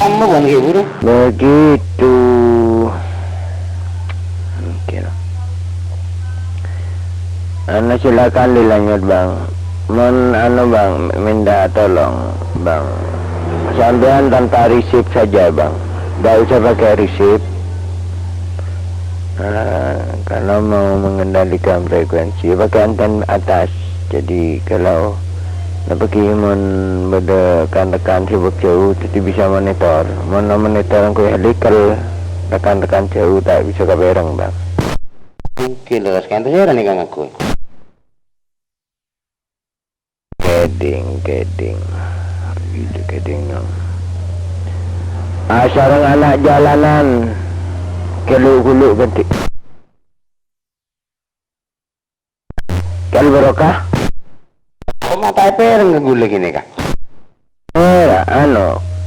lama bukan kayak buru. Begitu. Oke. Anu silakan dilanjut bang. Bang, minta tolong bang. Sampean tanpa risip saja bang. Tidak usah pakai risip. Kalau mau mengendalikan frekuensi pakai anten atas. Jadi kalau pergi tekan sibuk jauh jadi bisa monitor. Mana monitor yang helical tekan jauh tak bisa kebereng bang. Oke, lekas kan saya nih kang aku. Keding gitu keding no. Sarang anak jalanan kelu ganti kelu barokah Kok mata pereng ngegule gini kang?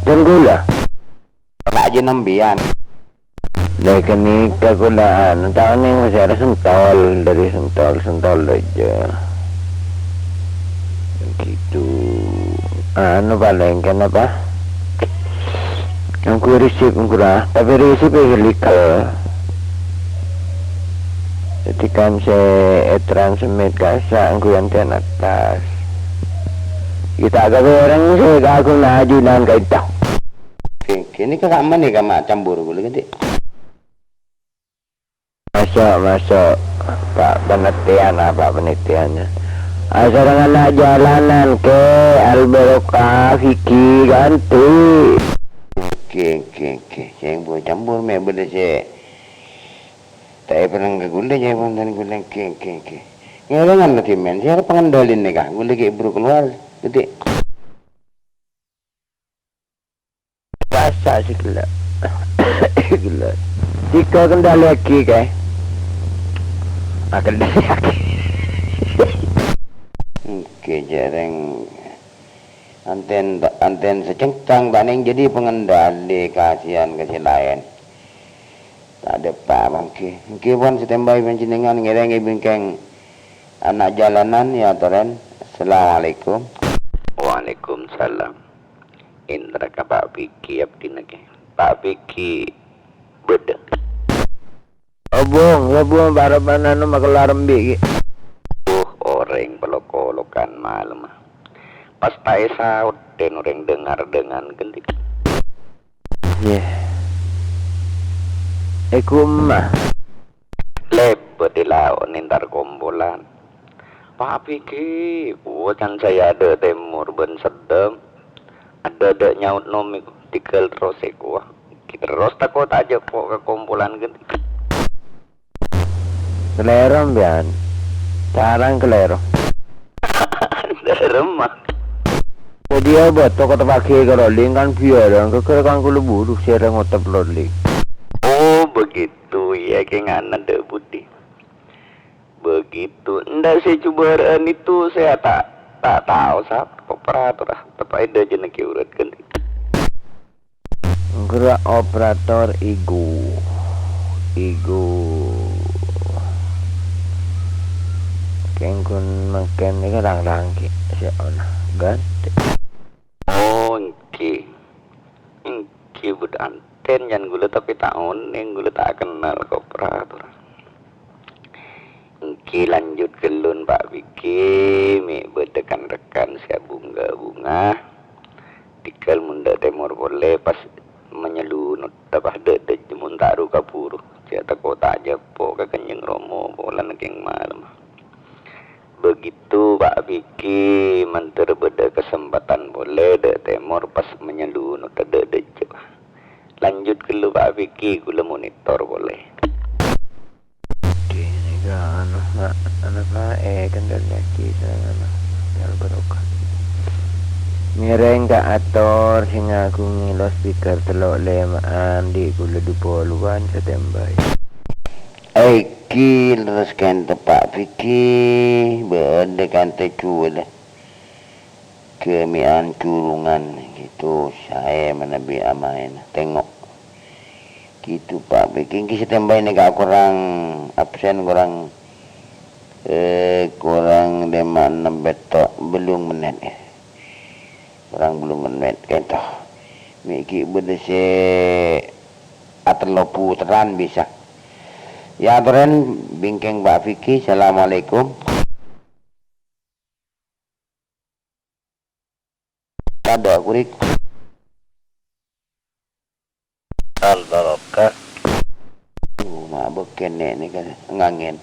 dan gula Tak aja nembian. dari kenika gulaan tahun ini masih ada sentol aja gitu. Paling kenapa yang ku risip tapi risip helical jadi kan saya transmit kasa aku yang ten atas kita agak orang saya aku najunan kaita. Oke, ini kakak mana nih kak campur gue ganti. Masuk Pak penelitiannya. Sarang anak jalanan ke Alberoka Fiki ganti. Oke. Saya buat campur me beda saya. Tak pernah ngegule saya pun dan gule oke. Ngelangan nanti men. Saya ada pengendalin nih kak. Gule kayak buru keluar. Ganti. Rasa sih gila. Jika kendali lagi kayak. Kendali lagi. Oke, jarang anten secengkang baning jadi pengendali kasihan lain. Tak ada pak bangke. Oke pun setembay panjenengan ngerengi bingkeng anak jalanan ya toren. Assalamualaikum. Waalaikumsalam. Indra ka Pak Piki abdi nage. Pak Piki beda. Obong baraban makalarembi. Orang pelok-kolokan malam. Pas tae saut den orang dengar dengan gendik. Ekumah lebet dilawan nintar kombolan. Pak Piki, kan saya ada temur ben sedem. Ada nyaut nomi tikel terus ekuah. Kita terus takut aja kok ke kumpulan gendik. Kelerem bian. Carang kelerem. Kelerem mah. Jadi obat toko terpakai ke rolling kan biar dan kekerkan kulo buruk serang otap rolling. Oh begitu ya kengan ada budi. Begitu. Ndak saya cobaan itu saya tak tahu sah operator tapi ada jenis urat ganti. Gerak operator ego. Kengkun makan ni kadang-kadang siapa ganti. Oh engki budak anten yang gula tapi tahun yang gula tak kenal operator. Engki lanjut gelun Pak Vicky mi berdekan rekan saya bunga tikal munda temur boleh pas menyelunut tapah de jemun taru kapuru cerita kota aja po ke kenyeng romo bolan keng malam. Begitu Pak Vicky manter beda kesempatan boleh de temur pas menyelunut de lanjut gelu Pak Vicky gula monitor boleh. Anak kendali lagi sana yang berokah ngereng ka ator hingga aku ngilo speaker telok lemaan di kula dupoluan setembay Ki terus kan tepak fikir berdekan tecul kemian curungan gitu saya menabi amain tengok gitu Pak Vicky ki setembay ni kurang absen kurang lima 6 betok belum menit kurang belum menit kentah Miki bedese atlopu teran bisa. Ya aturan bingkeng Mbak Vicky. Assalamualaikum. Ada kurik. Al-Barokah. Mabuk kene ni kan ngangin.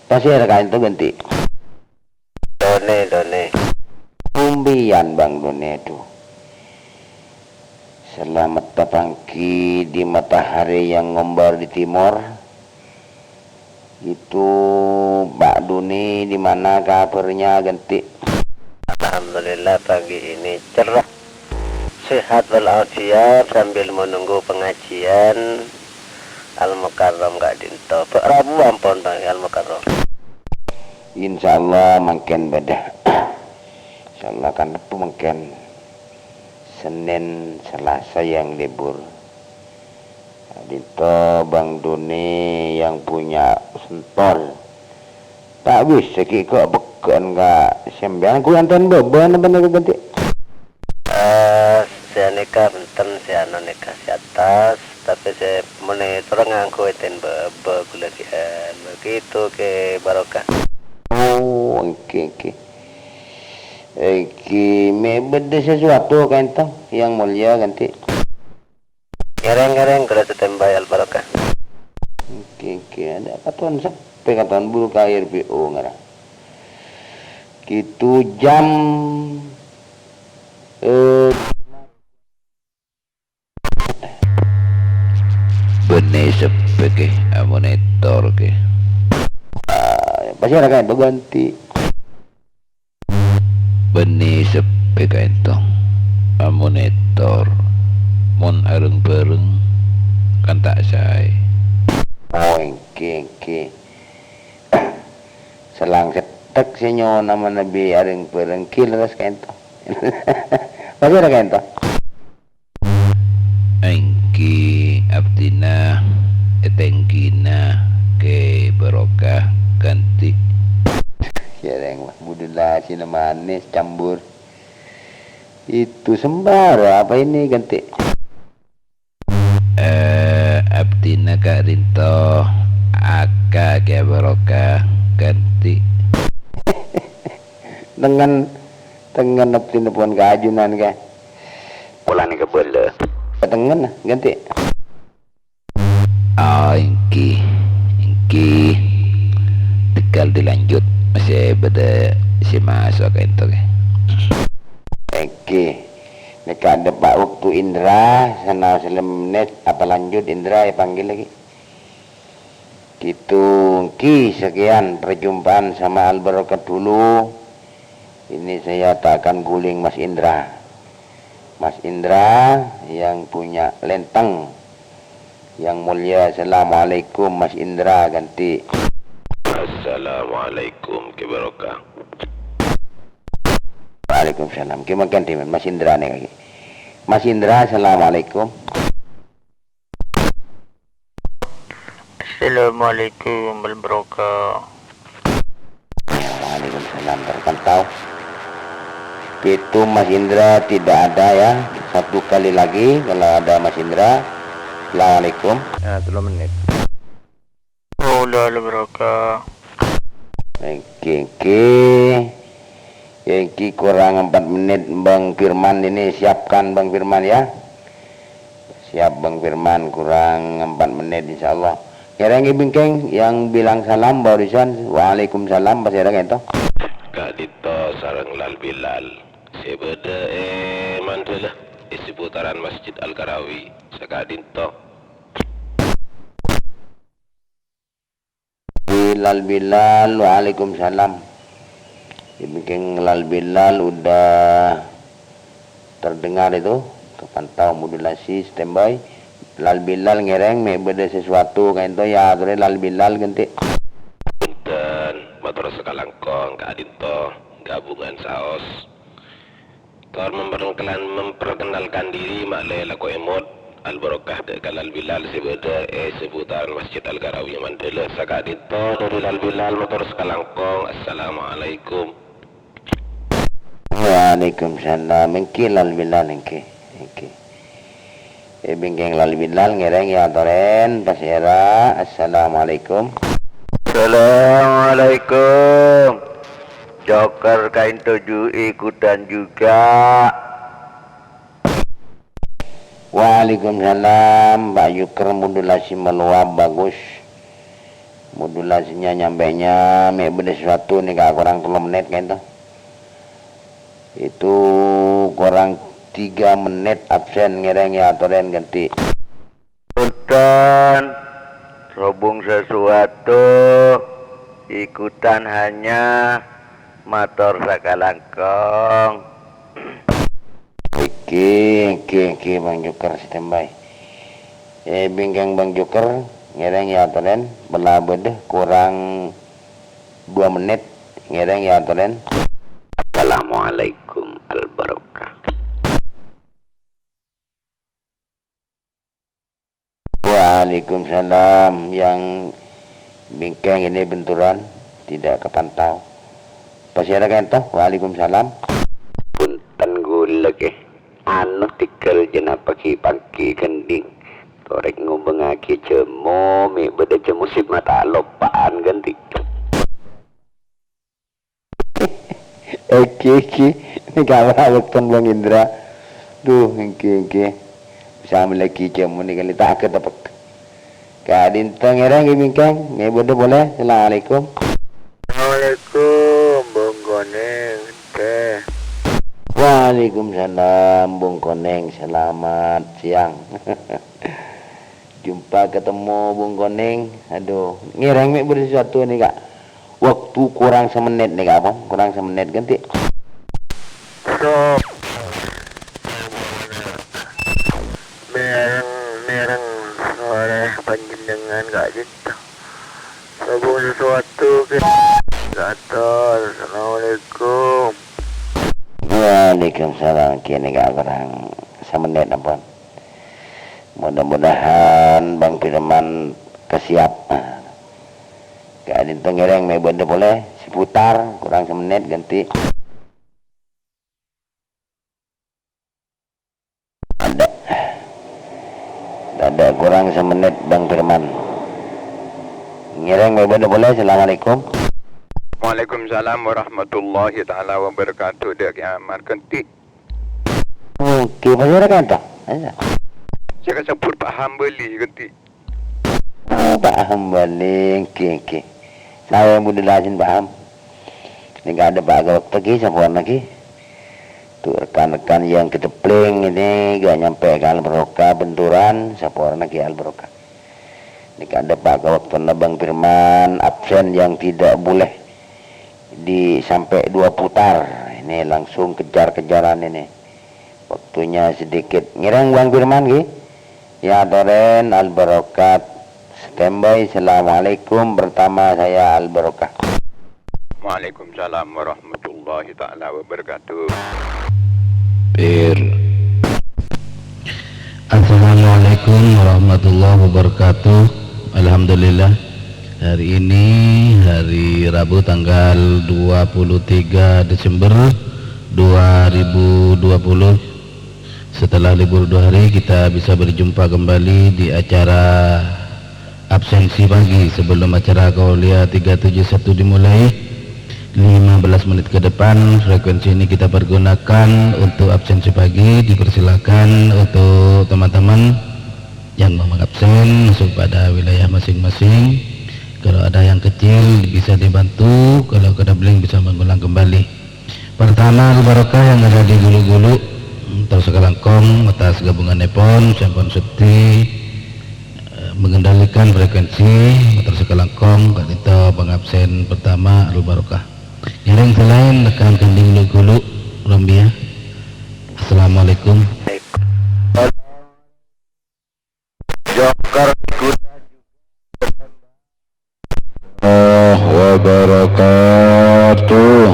Pasti ada kain tu ganti. Done. Umbian Bang Done itu. Selamat pagi di matahari yang ngombar di timur. Itu Mbak Duni di mana kabarnya ganti? Alhamdulillah pagi ini cerah, sehat walafiat sambil menunggu pengajian Al-Mukarram Kak Dinto. Rabu ampun Bang Al-Mukarram. Insyaallah makin beda. Insyaallah kan itu makin Senin Selasa yang libur. Dito Bang Doni yang punya sentol. Tak bisa kok beken gak sembilan ku anten beban bener ganti. Saya nikah benten saya nikah si atas, tapi saya monitor ngangku iten bebe kulasian begitu ke barokah. Oh, oke. Me beda sesuatu kan itu yang mulia ganti. Ngereng kalau setembay Al-Barokah. Oke, ada katuan sampai katuan bulu kair PO ngarang. Gitu jam benih sebagai monitor ke pasti ada kan itu ganti. benih sebagai itu monitor mon areng bareng kan tak say. Oh, oke. Selang setek senyo nama Nabi areng perengkil terus kan itu. Pasti ada kan itu. Engki abdina etengkina ke barokah ganti Kira-kira budula sini manis campur. Itu sembara apa ini ganti? abdina Kak Rinto aka ke barokah ganti dengan abdina pun keajunan kan? Pulang ke bola. Tengen ganti. Engki tinggal dilanjut masih beda si masuk itu ke. Oke. Mereka ada Pak waktu Indra sana menit apa lanjut Indra ya panggil lagi. Gitu Ki sekian perjumpaan sama Al-Barokah dulu. Ini saya tak akan guling Mas Indra. Mas Indra yang punya lenteng yang mulia. Assalamualaikum Mas Indra ganti. Assalamualaikum ke barokah. Waalaikumsalam. Kita ganti Mas Indra nih lagi. Mas Indra, assalamualaikum. Assalamualaikum warahmatullahi. Waalaikumsalam. Terpantau. Itu Mas Indra tidak ada ya. Satu kali lagi kalau ada Mas Indra. Assalamualaikum. Ya, 3 menit. Waalaikumsalam. Oke. Yang kurang 4 menit Bang Firman ini siapkan Bang Firman ya. Siap Bang Firman kurang 4 menit insyaallah. Kira-kira bingkeng yang bilang salam barusan. Waalaikumsalam pasti ada kan itu. Kak Dito sareng Lal Bilal. Sebeda mantelah isi putaran Masjid Al-Karawi. Kak Dito. Bilal, waalaikumsalam. Bingkeng Lal Bilal udah terdengar itu, kepantau modulasi standby. Lal Bilal ngereng me beda sesuatu kan itu ya akhirnya Lal Bilal ganti. Punten motor sekalangkong Kak Adito gabungan saos. Tor memperkenalkan diri makle laku emot Al-Barokah de Lal Bilal sebeda sebutan Masjid Al-Karawi Mandela Kak Adito dari Lal Bilal motor sekalangkong. Assalamualaikum. Waalaikumsalam. Mungkin Lal Bilal mungkin. bingkeng lali bilal ngereng ya toren pasera. Assalamualaikum. Assalamualaikum. Joker kain 7 ikutan juga. Waalaikumsalam. Mbak Yuker modulasi meluap bagus. Modulasinya nyampainya beda sesuatu nih kak kurang 3 menit kan itu. Itu kurang 3 menit absen ngereng ya toren ganti. Ikutan robung sesuatu. Ikutan hanya motor sakalangkong. Oke Bang Joker standby. Bingkeng Bang Joker ngereng ya toren belah bedeh kurang 2 menit ngereng ya toren. Assalamualaikum al-barakah. Waalaikumsalam. Yang bingkeng ini benturan tidak kepantau. Pasti ada kan toh? Waalaikumsalam. Punten gula ke anu tikel jena pagi-pagi gending torek ngubengake cemo mi beda cemu sip mata lopaan ganti. Oke ini kabar beton Bang Indra tuh oke Assalamualaikum cemu nih kali tak ke dapat kadin tengerang bingkeng nggak boleh. Assalamualaikum. Assalamualaikum Bang Koneng teh. Waalaikumsalam Bung Koneng, selamat siang. Jumpa ketemu Bung Koneng. Aduh, ngireng mek sesuatu nih kak. Waktu kurang semenit nih kak, Bang. Kurang semenit ganti. So mereng sore panjenengan gak gitu. Sabung sesuatu ke gator. Assalamualaikum. Waalaikumsalam. Kini kak kurang semenit apa? Mudah-mudahan Bang Firman kesiap. Keadaan tengereng mek boleh seputar kurang semenit ganti. Ada kurang semenit Bang Firman. Ngereng mek boleh. Assalamualaikum. Waalaikumsalam warahmatullahi ta'ala wabarakatuh. Dia kiamat ganti. Oke, pasal kan tak? Saya sebut paham beli ganti. Paham balik, oke. Saya yang boleh jelasin paham. Ini gak ada pak lagi, siapaan lagi. Tuh rekan-rekan yang kedepling ini gak nyampe ke Al-Barokah benturan, siapaan lagi Al-Barokah. Ini gak ada pak waktu Bang Firman absen yang tidak boleh sampai 2 putar. Ini langsung kejar-kejaran ini. Waktunya sedikit. Ngirang Bang Firman ki. Ya toren Al-Barokat standby. Assalamualaikum. Pertama saya Al-Barokah. Waalaikumsalam warahmatullahi ta'ala wabarakatuh. Assalamualaikum warahmatullahi wabarakatuh. Alhamdulillah. Hari ini hari Rabu tanggal 23 Desember 2020. Setelah libur 2 hari kita bisa berjumpa kembali di acara absensi pagi sebelum acara Kaulia 371 dimulai. 15 menit ke depan frekuensi ini kita pergunakan untuk absensi pagi. Dipersilakan untuk teman-teman yang mau mengabsen masuk pada wilayah masing-masing. Kalau ada yang kecil bisa dibantu, kalau kena bling bisa mengulang kembali. Pertama Al-Barokah yang ada di Gulu-Gulu terus Sekalangkong atas gabungan Nepon Sampon Sekti mengendalikan frekuensi motor Sekalangkong ketika pengabsen pertama Al-Barokah. Yang selain rekan Kending Gulu Rombia. Assalamualaikum. Joker Wabarakatuh.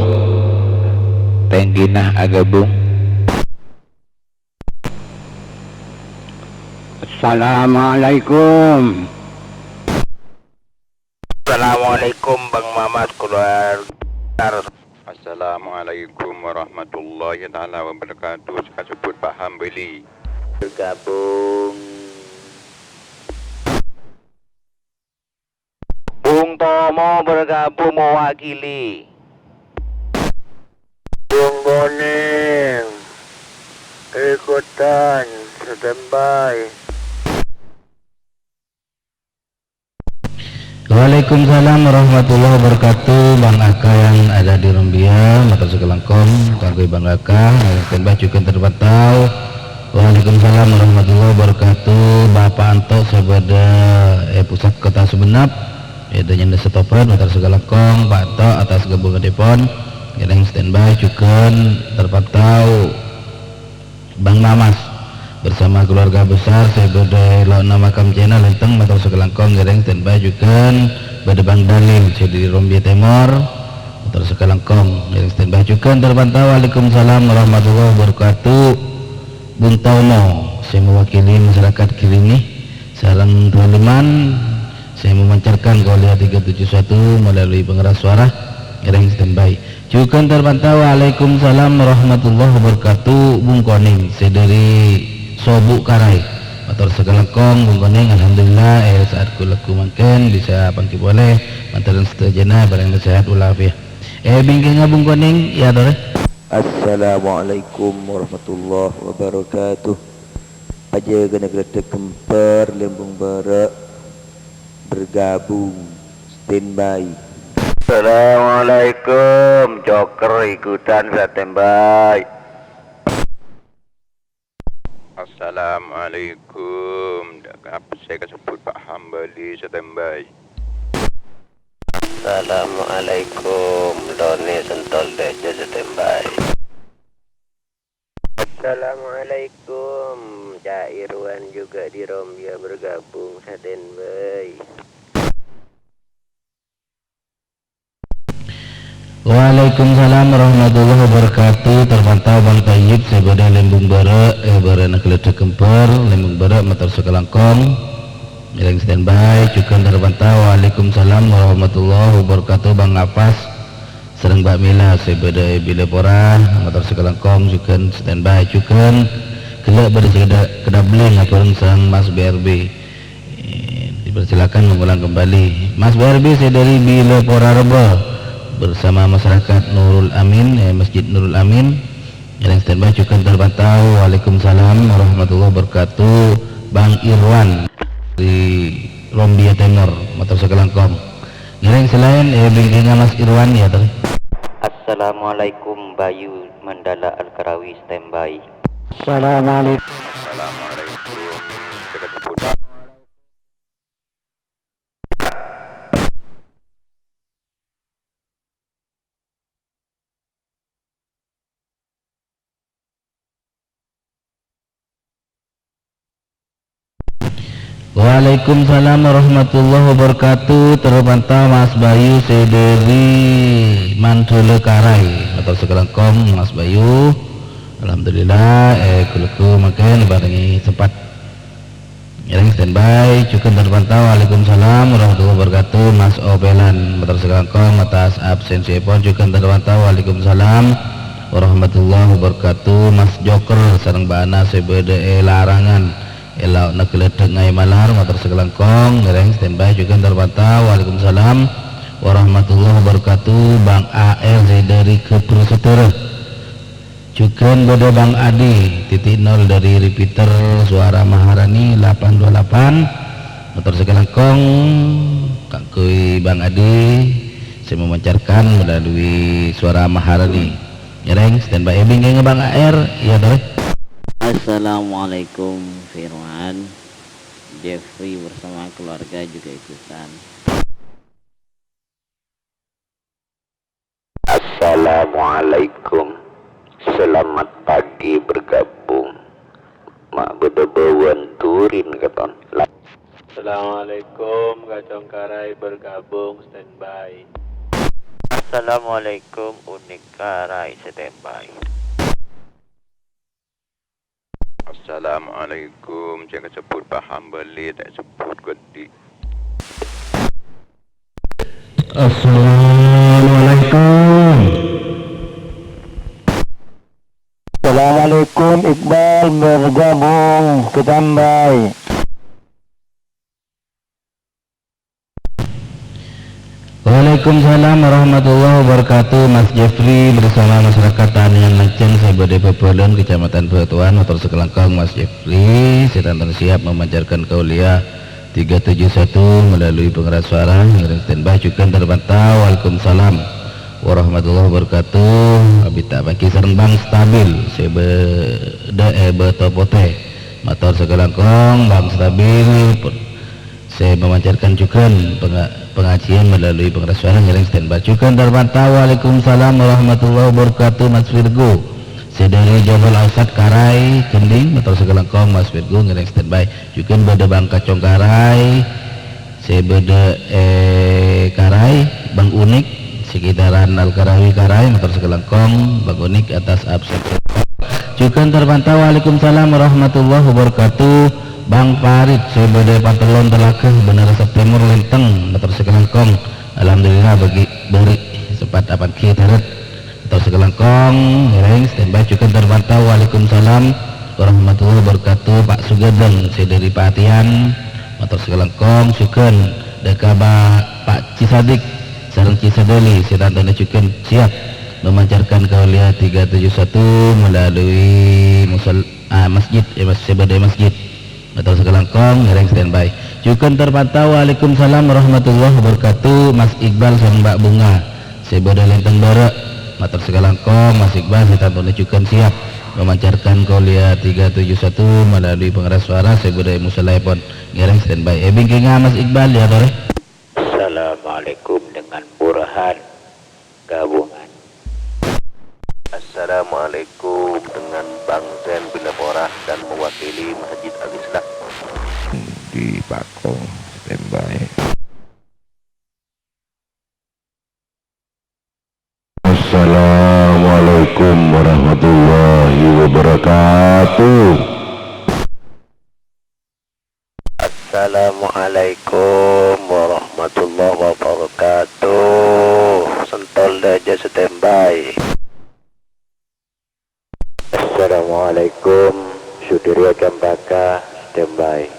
Tengginah agabung. Assalamualaikum. Assalamualaikum Bang Mamat keluar. Assalamualaikum warahmatullahi ta'ala wabarakatuh. Saya sebut paham beli. bergabung. Bung Tomo bergabung mewakili. Bung Boning ikutan standby. Waalaikumsalam warahmatullahi wabarakatuh. Bang Aka yang ada di Rombia, matur sekelangkong, kangge Bang Aka, standby juga terpantau. Waalaikumsalam warahmatullahi wabarakatuh. Bapak Anto sebada pusat kota Sumenep, dengan setopan matur sekelangkong, Pak Anto atas gabungan depon, yang standby juga terpantau. Bang Mamas bersama keluarga besar sebeda launa makam channel lenteng matur sekelangkong gereng standby juga pada Bang Dalil di Rombia Timur matur sekelangkong gereng standby juga terpantau. Waalaikumsalam warahmatullahi wabarakatuh. Bung Tomo, saya mewakili masyarakat Kilini sarang Tualiman, saya memancarkan Gaulia 371 melalui pengeras suara gereng standby juga terpantau. Waalaikumsalam warahmatullahi wabarakatuh. Bung Koning saya dari Sobuk Karai matur sekelangkong Bung Koning, alhamdulillah saat kulaku mangken bisa pangki boleh mantaran setajana barang sehat walafiat. Bingkingnya Bung Koning ya dore. Assalamualaikum warahmatullahi wabarakatuh. Aja gana geletek kemper lembung barak bergabung standby. Assalamualaikum, Joker ikutan standby. Assalamualaikum. Apa saya sebut Pak Hambali standby. Assalamualaikum, Doni Sentol Deja standby. Assalamualaikum, Cairwan juga di Rombia bergabung standby. Waalaikumsalam warahmatullahi wabarakatuh. Terpantau Bang Tayyib sebada lembung bara barana keledek kemper lembung bara matur sekelangkong yang standby juga terpantau. Waalaikumsalam warahmatullahi wabarakatuh. Bang Nafas sereng Mbak Mila sebada bila pora matur sekelangkong juga standby juga gelak pada kedabling aturun sang Mas BRB. Dipersilakan mengulang kembali Mas BRB saya dari bila pora Rebo bersama masyarakat Nurul Amin, Masjid Nurul Amin yang standby juga terpantau. Waalaikumsalam warahmatullahi wabarakatuh. Bang Irwan di Rombia Timur matur sekelangkong yang selain bingkingnya Mas Irwan ya tadi. Assalamualaikum, Bayu Mandala Al-Karawi standby. Assalamualaikum. Assalamualaikum. Saya sebut Waalaikumsalam warahmatullahi wabarakatuh. Terpantau Mas Bayu sederi Mantole Karai atau sekelangkong Mas Bayu, alhamdulillah kuluku makin barengi sempat yang standby juga terpantau. Waalaikumsalam warahmatullahi wabarakatuh. Mas Obelan atau sekelangkong atas absensi pun juga terpantau. Waalaikumsalam warahmatullahi wabarakatuh. Mas Joker sareng bana sebeda larangan elok nak keledek ngai malar matur sekelangkong ngereng standby juga terpantau. Waalaikumsalam warahmatullahi wabarakatuh. Bang AL dari Keprusutera juga pada Bang Adi titik 0 dari repeater suara Maharani 828 matur sekelangkong kakui Bang Adi saya memancarkan melalui suara Maharani ngereng standby bingkingnya Bang AR ya doi. Assalamualaikum Firman, Jeffrey bersama keluarga juga ikutan. Assalamualaikum, selamat pagi bergabung. Mak bedebawan turin katon. Assalamualaikum, Kacong Karai bergabung standby. Assalamualaikum, Unik Karai standby. Assalamualaikum. Jangan sebut Pak Hambali, tak sebut Gedi. Assalamualaikum. Assalamualaikum, Iqbal bergabung standby. Waalaikumsalam warahmatullahi wabarakatuh. Mas Jeffrey bersama masyarakat Tanian Lanceng Sabade Pepelon Kecamatan Batuan motor sekelangkang. Mas Jeffrey sedang siap memancarkan kauliah 371 melalui pengeras suara yang standby juga terpantau. Waalaikumsalam warahmatullahi wabarakatuh. Abita baki sareng bang stabil sebeda betopote motor sekelangkang bang stabil. Saya memancarkan juga pengajian melalui pengeras suara yang standby juga terpantau. Waalaikumsalam warahmatullahi wabarakatuh. Mas Virgo saya dari Jabal Ausat Karai Kending motor sekelangkong. Mas Virgo ngereng standby juga beda bang Kacong Karai saya beda Karai Bang Unik sekitaran Al-Karawi Karai motor sekelangkong. Bang Unik atas absen juga terpantau. Waalaikumsalam warahmatullahi wabarakatuh. Bang Farid sebeda Patelon Telaga Benar September Lenteng motor sekelangkong. Alhamdulillah beri sempat apan kita motor sekelangkong ngereng standby juga terpantau. Waalaikumsalam warahmatullahi wabarakatuh. Pak Sugadeng saya dari Patian motor sekelangkong suken dekaba Pak Cisadik sareng Cisadeli saya tantana juga siap memancarkan kauliah 371 melalui masjid sebeda masjid motor sekelangkong ngereng standby juga terpantau. Waalaikumsalam warahmatullahi wabarakatuh. Mas Iqbal sama Mbak Bunga sebeda Lenteng Dora motor sekelangkong. Mas Iqbal saya tantana juga siap memancarkan kauliah 371 melalui pengeras suara sebeda musalepon ngereng standby. Bingkinga Mas Iqbal ya tore. Assalamualaikum dengan Burhan gabungan. Assalamualaikum dengan Bang Zen Bila Porah dan mewakili Masjid Al-Islam Di Pakong standby. Assalamualaikum warahmatullahi wabarakatuh. Assalamualaikum warahmatullahi wabarakatuh. Sentol aja standby. Assalamualaikum Sudirya Cempaka standby.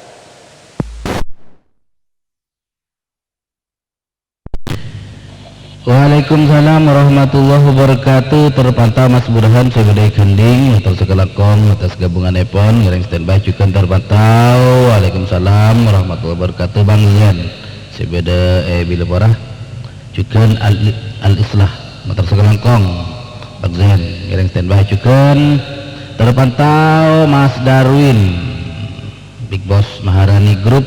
Waalaikumsalam warahmatullahi wabarakatuh. Terpantau Mas Burhan sebeda Gending motor sekelangkong atas gabungan Epon ngereng standby juga terpantau. Waalaikumsalam warahmatullahi wabarakatuh. Bang Zen sebeda Bila Porah juga Al-Islah motor sekelangkong. Bang Zen ngereng standby juga terpantau. Mas Darwin Big Boss Maharani Group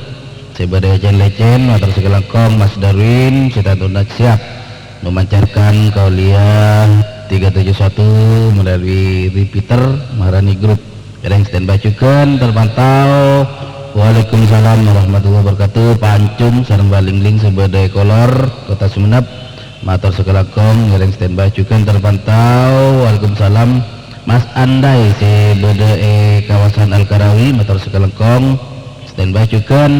sebeda Lecen motor sekelangkong. Mas Darwin kita tunda siap memancarkan kauliah 371 melalui repeater Maharani Group yang standby juga terpantau. Waalaikumsalam warahmatullahi wabarakatuh. Pancum sareng balingling sebeda kolor Kota Sumenep motor sekelangkong yang standby juga terpantau. Waalaikumsalam. Mas Andai sebeda kawasan Al-Karawi motor sekelangkong standby juga.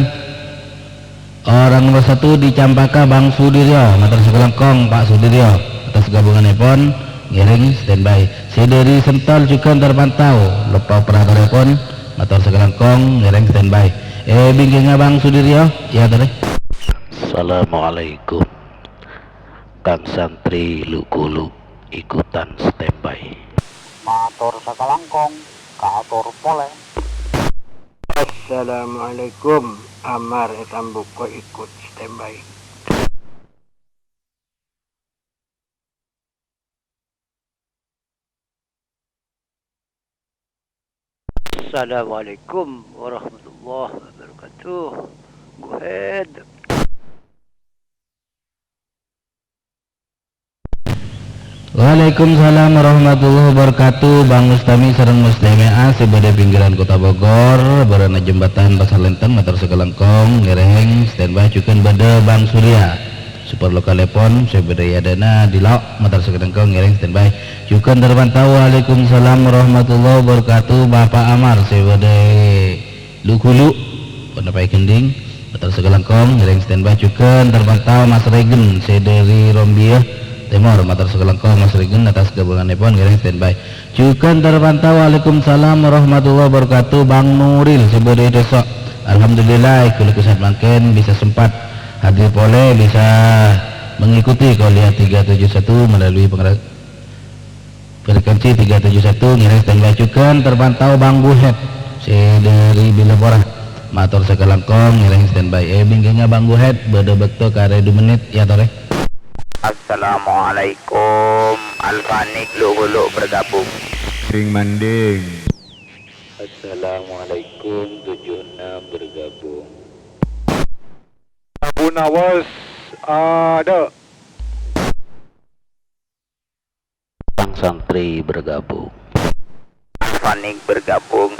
Orang nomor 1 di Campaka Bang Sudiryo motor sekelangkong. Pak Sudiryo atas gabungan Epon ngiring standby. Sederi Sentol juga terpantau. Lupa operator Epon motor sekelangkong ngiring standby. Bingkingnya Bang Sudiryo ya tadi. Assalamualaikum Kang Santri Lukulu ikutan standby. Motor sekelangkong kaatur pole. Assalamualaikum Amar etam buko ikut standby. Assalamualaikum warahmatullahi wabarakatuh. Go ahead. Waalaikumsalam warahmatullahi wabarakatuh. Bang Mustami sareng Muslimea sebeda pinggiran Kota Bogor berana jembatan Pasar Lenteng motor sekelangkong ngereng standby juga beda Bang Surya super lokal lepon sebeda yadana di lauk motor sekelangkong ngereng standby juga terpantau. Waalaikumsalam warahmatullahi wabarakatuh. Bapak Amar sebeda Lukulu Penapai Gending motor sekelangkong ngereng standby juga terpantau. Mas Regen sederi Rombiah Timur matur sekelengkong Mas Rigun atas gabunganipun ngiring standby. Juga terpantau Waalaikumsalam warahmatullahi wabarakatuh Bang Nuril sebagai desa. Alhamdulillah kuliah kusat makin bisa sempat hadir boleh bisa mengikuti kuliah 371 melalui frekuensi 371 ngiring standby. Juga terpantau Bang Buhet dari Bilebora matur sekelengkong ngiring standby. Bingkingnya Bang Buhet beda bekto kare 2 menit ya tore. Assalamualaikum. Alfanik lu bergabung. Ring manding. Assalamualaikum 76 bergabung. Abu Nawas ada. Bang Santri bergabung. Alfanik bergabung.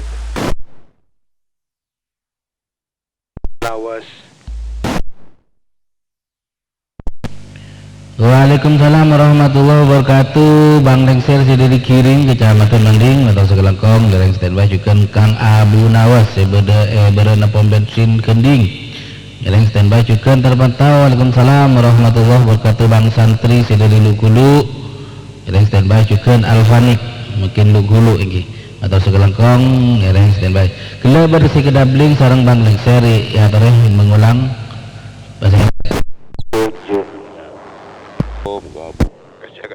Nawas. Waalaikumsalam warahmatullahi wabarakatuh Bang Lengser Sidiri Kiring Kecamatan Mending atau sekelengkong dereng standby juga Kang Abu Nawas berena pom bensin Kending dereng standby juga terpantau. Waalaikumsalam warahmatullahi wabarakatuh Bang Santri Sidiri Lugulu dereng standby juga Alfanik mungkin Lugulu ini atau sekelengkong dereng standby gila bersih kedabling sarang Bang Lengser ya tereh mengulang bahasa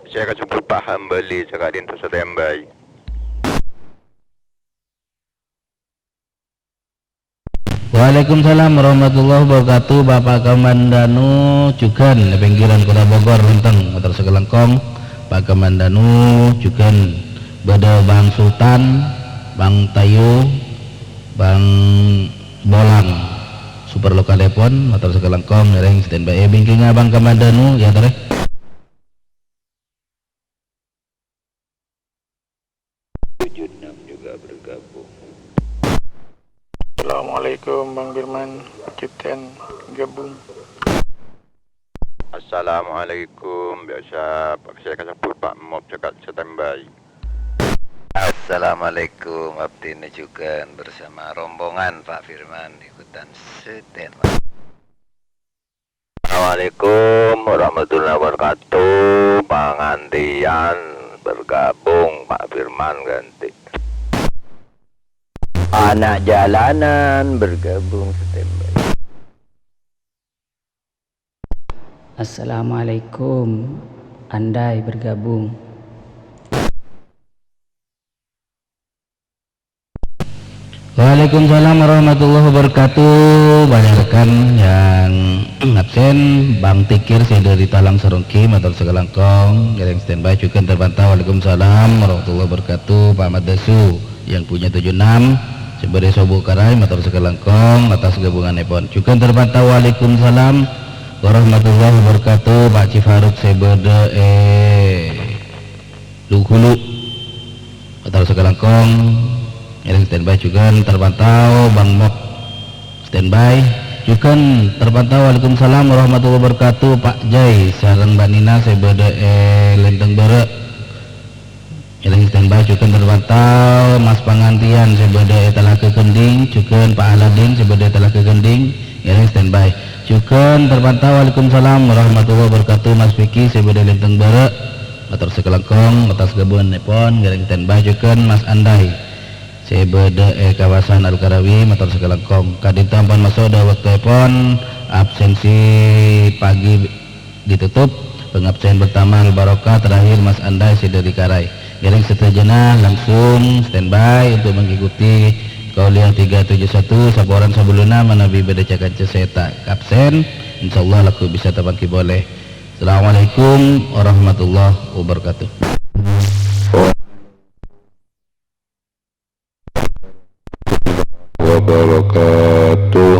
Saya akan sebut Pak Hambali sekalian tersetembai. Waalaikumsalam warahmatullahi wabarakatuh Bapak Kamandanu juga di pinggiran Kota Bogor Renteng motor sekelengkong Pak Kamandanu juga beda Bang Sultan Bang Tayu Bang Bolang super lokal telepon motor sekelengkong ngereng standby bingkingnya Bang Kamandanu ya tore. Assalamualaikum Bang Firman Cipten gabung. Assalamualaikum. Biasa saya akan sebut Pak Mob cekat standby. Assalamualaikum abdi juga bersama rombongan Pak Firman ikutan standby. Assalamualaikum warahmatullahi wabarakatuh. Pengantian bergabung Pak Firman ganti. Anak jalanan bergabung standby. Assalamualaikum Andai bergabung. Waalaikumsalam warahmatullahi wabarakatuh. Banyak rekan yang absen Bang Tikir dari Talang Serongki atau sekelangkong yang standby juga terpantau. Waalaikumsalam warahmatullahi wabarakatuh. Pak Ahmad Dasu yang punya 76 sebagai Sobo Karai motor sekelangkong atas gabungan Epon juga terpantau. Waalaikumsalam warahmatullahi wabarakatuh. Pak Cifaruk sebede Lughulu motor sekelangkong yang standby juga terpantau. Bang Mok standby juga terpantau. Waalaikumsalam warahmatullahi wabarakatuh. Pak Jai sareng Mbak Nina sebede Lenteng Bere yang standby juga terpantau. Mas Pangantian sebede Telaga Kending juga Pak Aladin sebede Telaga Kending yang standby juga terpantau. Waalaikumsalam warahmatullahi wabarakatuh. Mas Vicky sebede Lenteng Bere motor sekelengkong atas gabungan Nepon yang standby juga Mas Andai sebede kawasan Al-Karawi motor sekelengkong kadin tampan masuk ada waktu Nepon absensi pagi ditutup pengabsen pertama Al-Barokah terakhir Mas Andai dari Karai garing seterjena langsung standby untuk mengikuti kuliah 371 saboran sebelumnya menabi beda cakan ceseta absen insyaallah laku bisa terpangki boleh. Assalamualaikum warahmatullahi wabarakatuh. Wabarakatuh.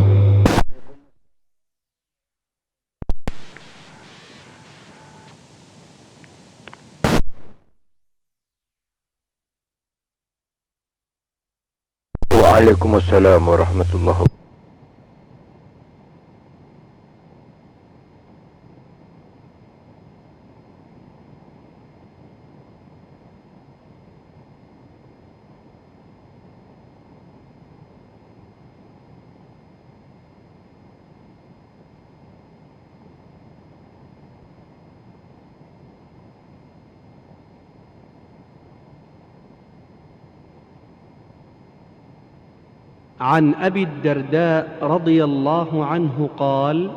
Waalaikumsalam warahmatullahi wabarakatuh. عن أبي الدرداء رضي الله عنه قال: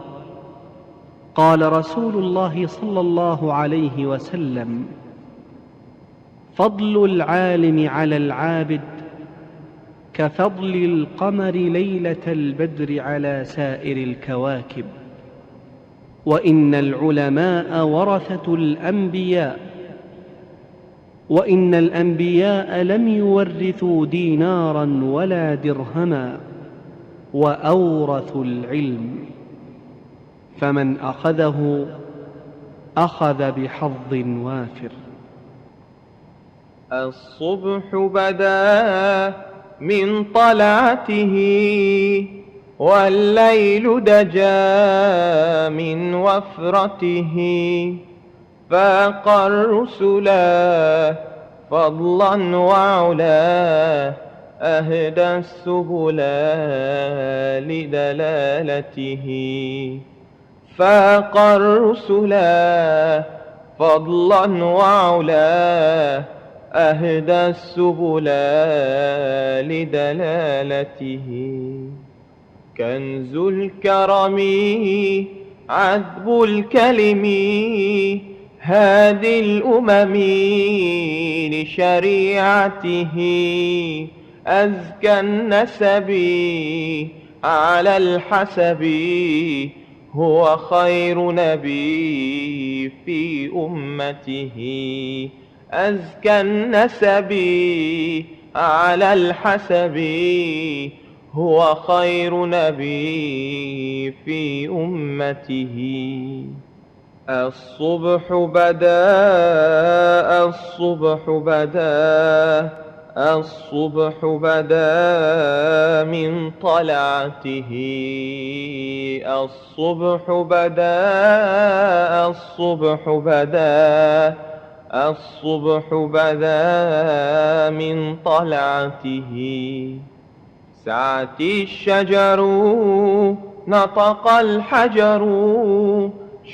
قال رسول الله صلى الله عليه وسلم: فضل العالم على العابد كفضل القمر ليلة البدر على سائر الكواكب، وإن العلماء ورثة الأنبياء، وإن الأنبياء لم يورثوا دينارا ولا درهما، وأورثوا العلم، فمن أخذه أخذ بحظ وافر. الصبح بدا من طلعته، والليل دجا من وفرته، فاق الرسلا فضلا وعلا، أهدى السبل لدلالته. فاق الرسلا فضلا وعلا، أهدى السبل لدلالته. كنز الكرم عذب الكلم، هادي الأمم لشريعته. أزكى النسب على الحسب، هو خير نبي في أمته. أزكى النسب على الحسب، هو خير نبي في أمته. الصبح بدا الصبح بدا الصبح بدا من طلعته. الصبح بدا الصبح بدا الصبح بدا من طلعته. سعت الشجر نطق الحجر،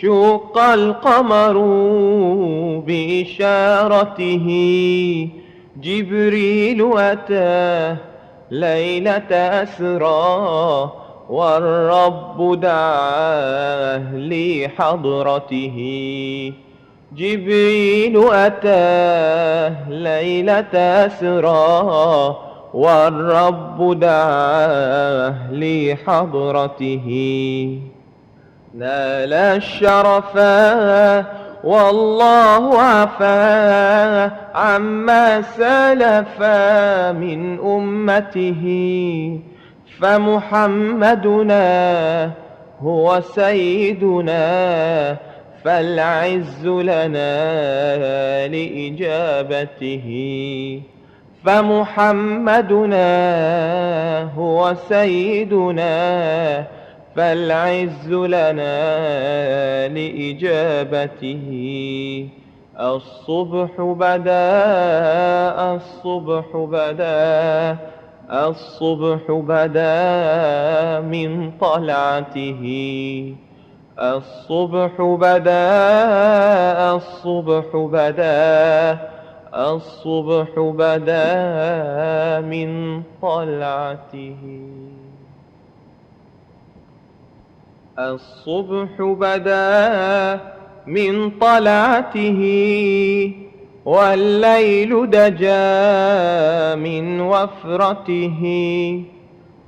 شق القمر بإشارته. جبريل أتاه ليلة أسرى، والرب دعاه لحضرته. جبريل أتاه ليلة أسرى، والرب دعاه لحضرته. نال الشرفا والله عفا عما سلفا من أمته. فمحمدنا هو سيدنا، فالعز لنا لإجابته. فمحمدنا هو سيدنا، فالعز لنا لإجابته. الصبح بدا الصبح بدا الصبح بدا من طلعته. الصبح بدا الصبح بدا الصبح بدا من طلعته. الصبح بدا من طلعته، والليل دجا من وفرته.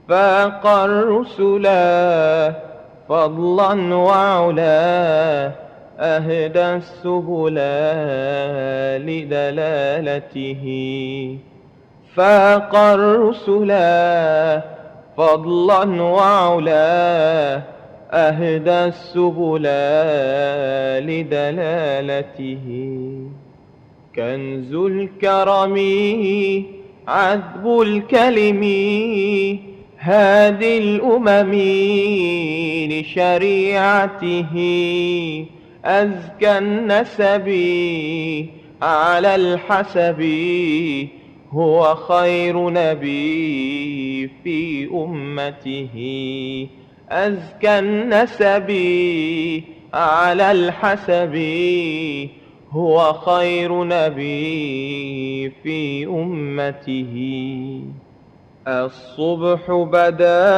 فاق الرسلا فضلا وعلا، أهدى السبل لدلالته. فاق الرسلا فضلا وعلا، أهدى السبل لدلالته. كنز الكرم عذب الكلم، هادي الأمم لشريعته. أزكى النسب على الحسب، هو خير نبي في أمته. أزكى النسب على الحسب، هو خير نبي في أمته. الصبح بدا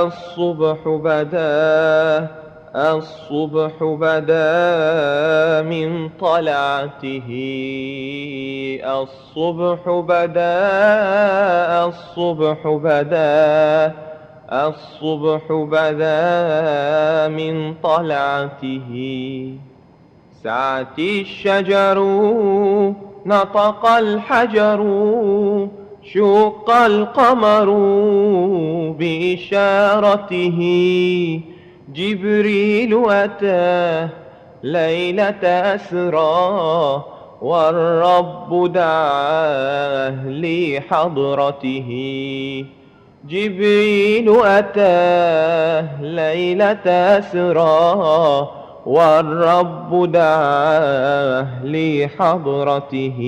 الصبح بدا الصبح بدا من طلعته الصبح بدا الصبح بدا الصبح بدا من طلعته سعت الشجر نطق الحجر شق القمر بإشارته جبريل أتاه ليلة أسرى والرب دعاه لحضرته جبريل أتاه ليلة أسرى والرب دعاه لحضرته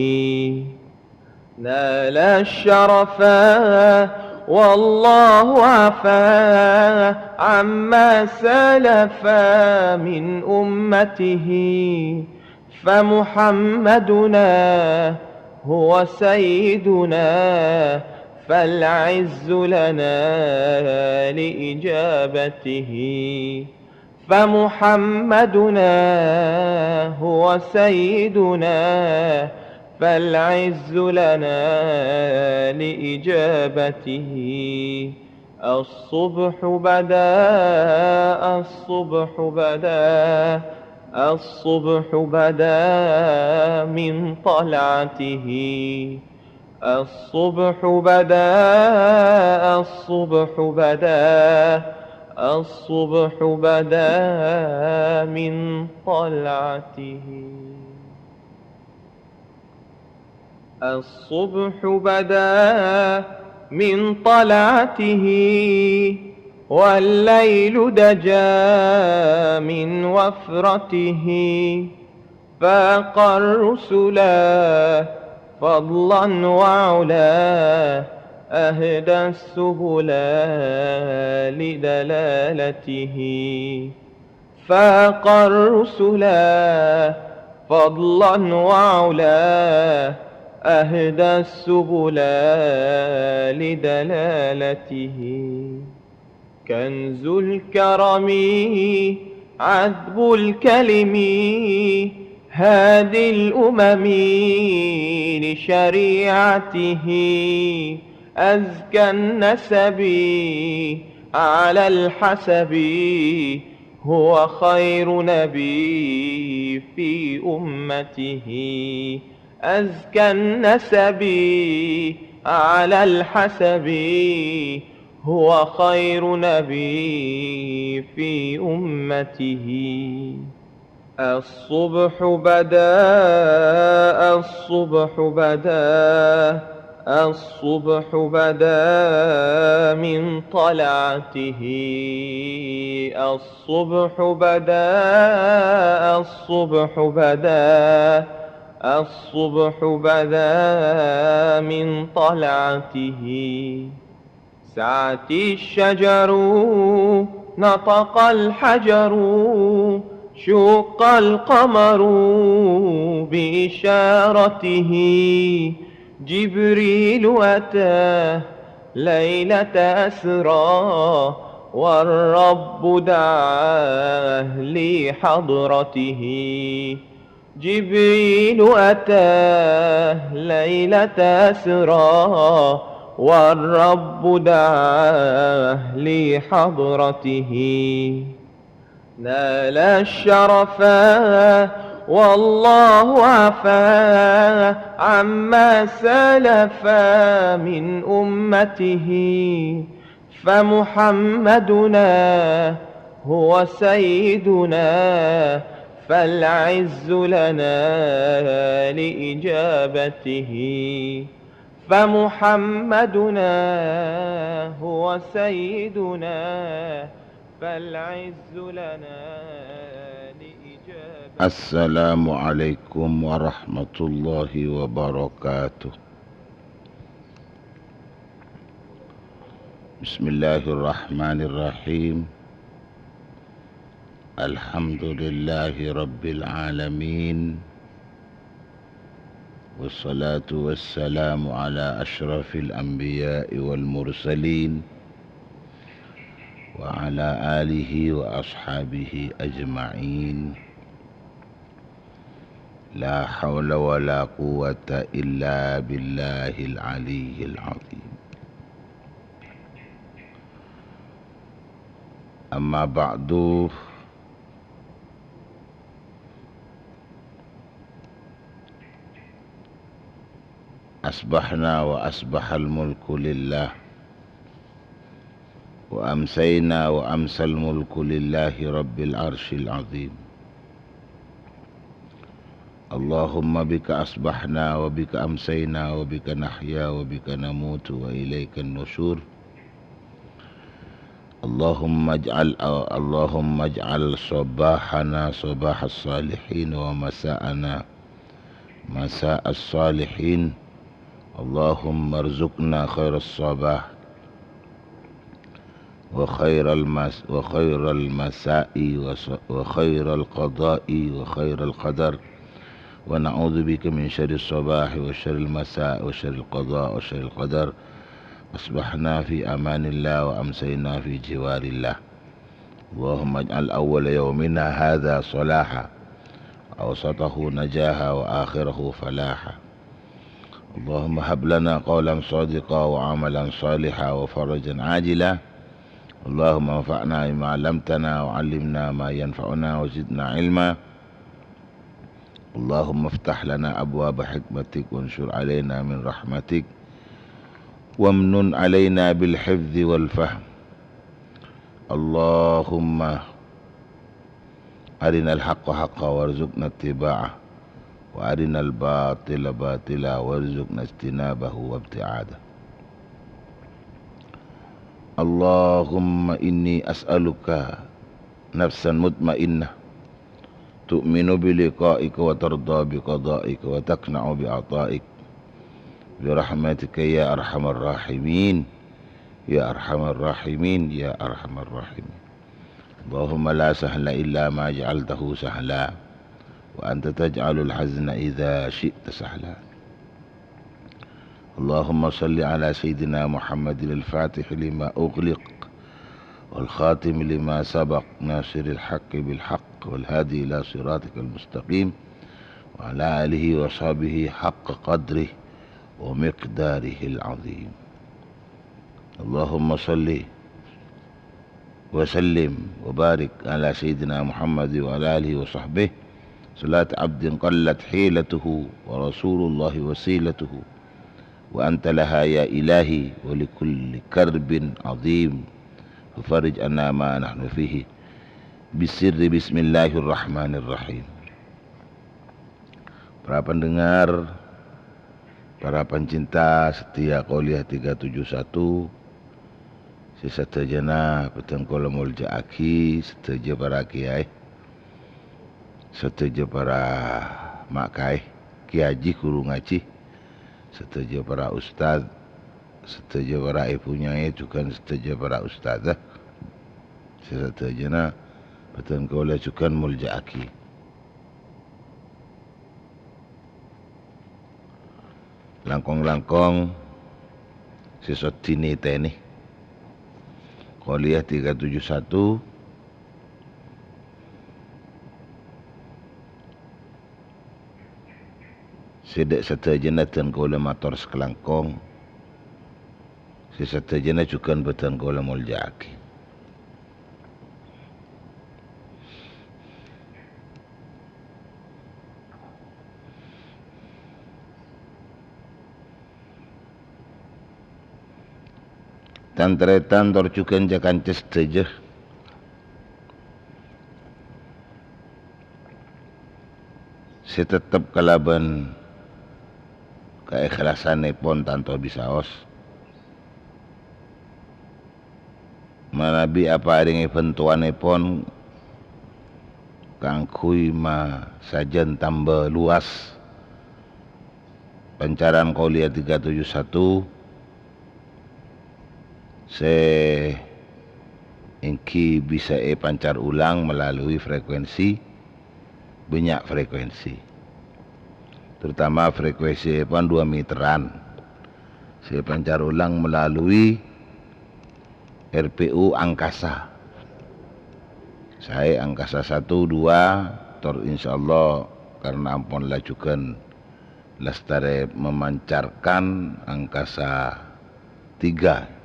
نال الشرفا والله عفا عما سلفا من أمته فمحمدنا هو سيدنا فالعز لنا لإجابته فمحمدنا هو سيدنا فالعز لنا لإجابته الصبح بدا الصبح بدا الصبح بدا من طلعته الصبح بدا الصبح بدا الصبح بدا من طلعته الصبح بدا من طلعته والليل دجا من وفرته فاق الرسلا فضلا وعلا أهدى السبل لدلالته فاق الرسلا فضلا وعلا أهدى السبل لدلالته كنز الكرم عذب الكلم هادي الأمم لشريعته أزكى النسب على الحسب هو خير نبي في أمته أزكى النسب على الحسب هو خير نبي في أمته الصبح بدا الصبح بدا الصبح بدا من طلعته الصبح بدا الصبح بدا الصبح بدا من طلعته سعت الشجر نطق الحجر شق القمر بإشارته جبريل أتاه ليلة أسرى والرب دعاه لحضرته جبريل أتاه ليلة أسرى والرب دعاه لحضرته نال الشرفا والله عفا عما سلفا من أمته فمحمدنا هو سيدنا فالعز لنا لإجابته فمحمدنا هو سيدنا فالعز لنا لإجابته السلام عليكم ورحمة الله وبركاته. بسم الله الرحمن الرحيم. الحمد لله رب العالمين والصلاة والسلام على أشرف الأنبياء والمرسلين وعلى آله وأصحابه أجمعين. لا حول ولا قوة إلا بالله العلي العظيم. أما بعد، أصبحنا وأصبح الملك لله، وأمسينا وأمسى الملك لله رب العرش العظيم. اللهم بك أصبحنا وبك أمسينا وبك نحيا وبك نموت وإليك النشور. اللهم اجعل صباحنا صباح الصالحين ومساءنا مساء الصالحين. اللهم ارزقنا خير الصباح وخير المساء وخير القضاء وخير القدر، ونعوذ بك من شر الصباح وشر المساء وشر القضاء وشر القدر. أصبحنا في أمان الله وأمسينا في جوار الله. اللهم اجعل أول يومنا هذا صلاحا، أوسطه نجاحا، وآخره فلاحا. اللهم هب لنا قولا صادقا وعملا صالحا وفرجا عاجلا. اللهم انفعنا بما علمتنا وعلمنا ما ينفعنا وزدنا علما. اللهم افتح لنا أبواب حكمتك وانشر علينا من رحمتك، وامنن علينا بالحفظ والفهم. اللهم أرنا الحق حقا وارزقنا اتباعه، وأرنا الباطل باطلا وارزقنا اجتنابه وابتعاده. اللهم إني أسألك نفسا مطمئنة تؤمن بلقائك وترضى بقضائك وتقنع بعطائك، برحمتك يا أرحم الراحمين يا أرحم الراحمين يا أرحم الراحمين. اللهم لا سهل إلا ما جعلته سهلا، وأنت تجعل الحزن إذا شئت سهلا. اللهم صل على سيدنا محمد الفاتح لما أغلق والخاتم لما سبق، ناصر الحق بالحق والهادي إلى صراطك المستقيم، وعلى آله وصحبه حق قدره ومقداره العظيم. اللهم صل وسلم وبارك على سيدنا محمد وعلى آله وصحبه صلاة عبد قلت حيلته ورسول الله وسيلته، وأنت لها يا إلهي ولكل كرب عظيم، ففرج عنا ما نحن فيه bisir bismillahirrahmanirrahim. Para pendengar, para pencinta setia Qouliyah 371, sesadayana peteng kula muljaaki, sedaya para kiai, sedaya para makai, kiai guru ngaji, sedaya para ustaz, sedaya para ibunya juga sedaya para ustazah, sesadayana peteng kula juga muljaaki. Langkong-langkong sesot dini teni Qouliyah 371 sedek sedajana dan kula matur sekelangkong, sesadayana juga peteng kula muljaaki. Tantretan torjukan jakan cesteje si tetep kalaban keikhlasanipun tanpa bisaos manabi apa ringi bentuanipun kangkui ma sajan tambah luas pancaran Qouliyah 371 ingki bisa pancar ulang melalui frekuensi banyak frekuensi. terutama frekuensi pun 2 meteran. Saya pancar ulang melalui RPU Angkasa. Saya Angkasa 1, 2, tor insyaallah karena ampun lajukan lestari memancarkan Angkasa 3.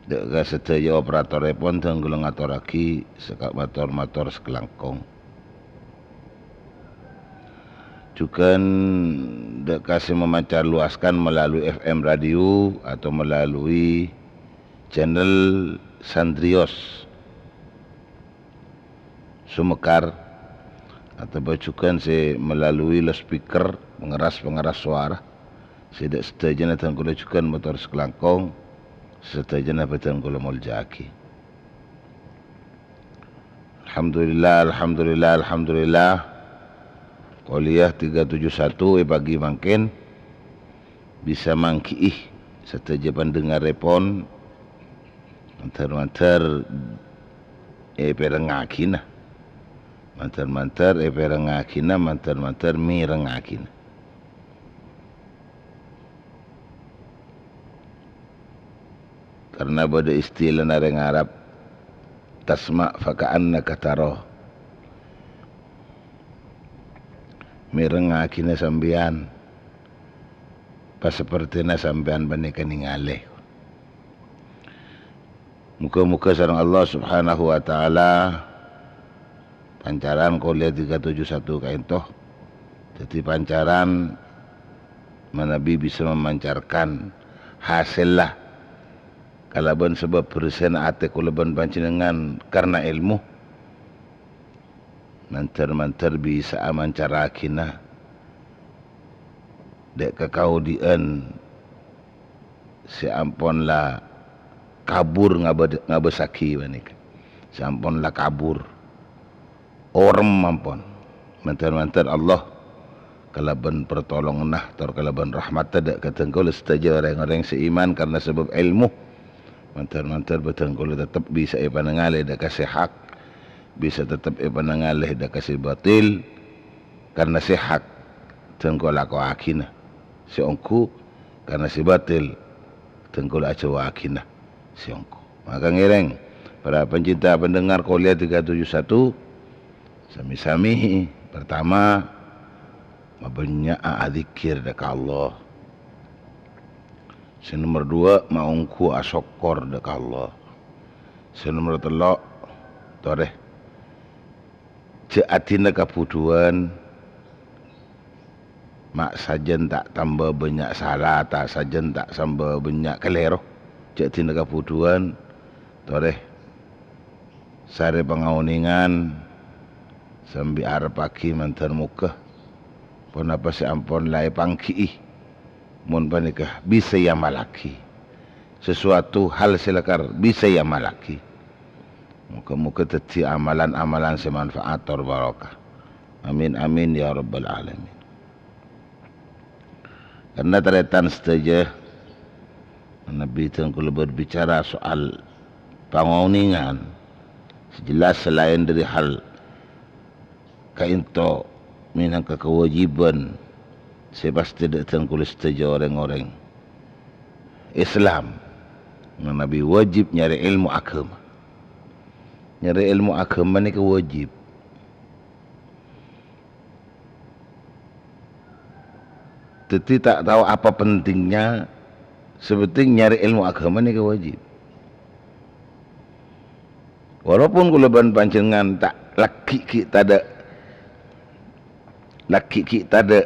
Deka sedaya operator pun tenggulung aturaki sekak motor sekelangkong. Juga deka memancar luaskan melalui FM radio atau melalui channel Sandrios Sumekar atau juga melalui loudspeaker pengeras suara. Tidak setajana tenggulung juga motor sekelangkong. Setajana betul kalau muljaki. Alhamdulillah. Kuliah 371 pagi makin bisa mangkiih setaja pendengar repon mantar perengakina. Mantar perengakina, mantar mirengakina. Karena pada istilah nareng Arab tasma faka'annaka taro mirengakina sambian pas sepertina sambian banikan ningali. Muka-muka sareng Allah subhanahu wa ta'ala pancaran kuliah 371 kaintoh jadi pancaran Nabi bisa memancarkan hasil lah kalaban sebab bersen ate kulaban panjenengan karena ilmu mantar bisa amancarakina dek kakaudian si ampon lah kabur ngabesaki manik si ampon lah kabur orem ampon mantar Allah kalaban pertolongan nah tor kalaban rahmat tak ketengkol setaja orang-orang seiman karena sebab ilmu mantar betul kalau tetap bisa panangalih dah kasih hak, bisa tetap panangalih dah kasih batil karena si hak tengkol aku akina si ongku karena si batil tengkol aku akina si ongku. Maka ngereng para pencinta pendengar kuliah 371 sami-sami pertama banyak adzikir dekat Allah. Si nomor 2 maungku asokor dekat Allah. Si nomor 3 toreh ceatina kaputuan mak sajen tak tambah banyak salah tak sajen tak tambah banyak kelero ceatina kaputuan toreh sare pangauningan sambil arep aki mantar muka pun apa si ampon lai pangki mun panikah bisa ya malaki sesuatu hal silakar bisa ya malaki muka-muka teti amalan-amalan semanfaator barakah amin ya rabbal alamin. Karena teretan saja Nabi tengkul berbicara soal pangauningan sejelas selain dari hal kainto minang kewajiban saya pasti datang kulis saja orang-orang Islam Nabi wajib nyari ilmu agama. Nyari ilmu agama ni wajib. Tetapi tak tahu apa pentingnya sebetulnya nyari ilmu agama ni wajib. Walaupun kulaban panjenengan tak laki kita ada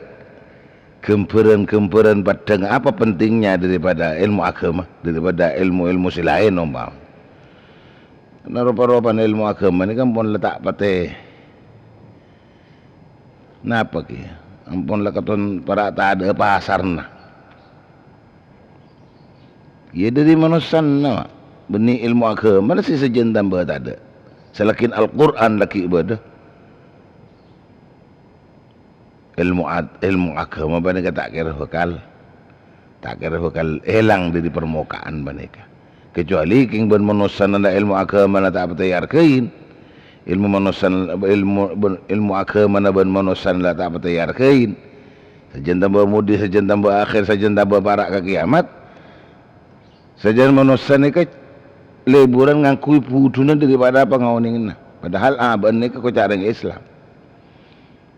gemperan padang apa pentingnya daripada ilmu agama, daripada ilmu-ilmu selain umpam. Karena rupa-rupa ilmu agama ni kan pun letak pate. Napa ki? Ampun lekaton para tak ada pasar na. Ya dari manusia na. Benih ilmu agama mana si sejen tambah tak ada. Selakin Al-Quran laki ibadah. Ilmu agama pada kata kira bakal tak kira bakal hilang dari permukaan mereka. Kecuali king ben manusan ada ilmu agama na tak patayarkein. Ilmu manusan ilmu agama na ben manusan la tak patayarkein. Sajen tambah mudi, sajen tambah akhir, sajen tambah parak ke kiamat. Sajen manusan ni ke liburan ngakui puduna daripada pengawning na. Padahal ben ni ke cara Islam.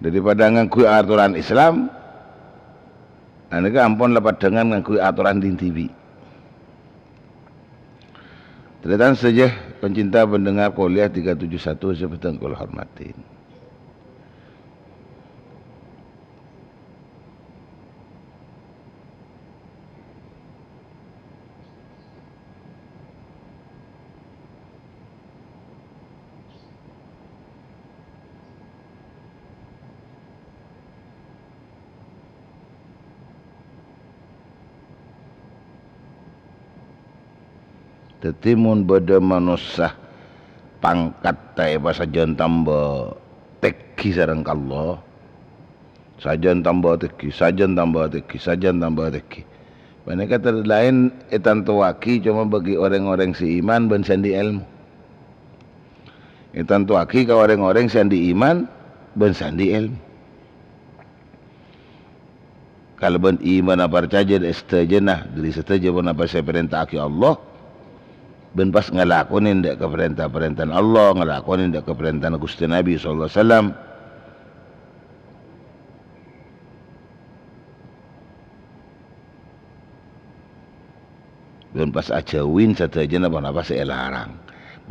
Daripada ngakui aturan Islam, ane ke ampun lepas dengan ngakui aturan di TV. Terima saja pencinta pendengar kuliah 371 seperti yang kau hormatin. Tetimun beda manusia pangkat tay sajan tambah teki sareng Allah. Sajan tambah teki, sajan tambah teki, sajan tambah teki. Banyak kata lain etan tuaki cuma bagi orang-orang si iman ben sandi ilmu. Etan tuaki ke orang-orang sandi iman ben sandi ilmu. Kalau ben iman apa percaya istajenah dari setuju pun apa saya perintah Allah. Ben pas ngelakonin dek ke perintah-perintah Allah, ngelakonin dek ke perintah Gusti Nabi sallallahu alaihi wasallam. Ben pas acawin sateja pun apa saya larang.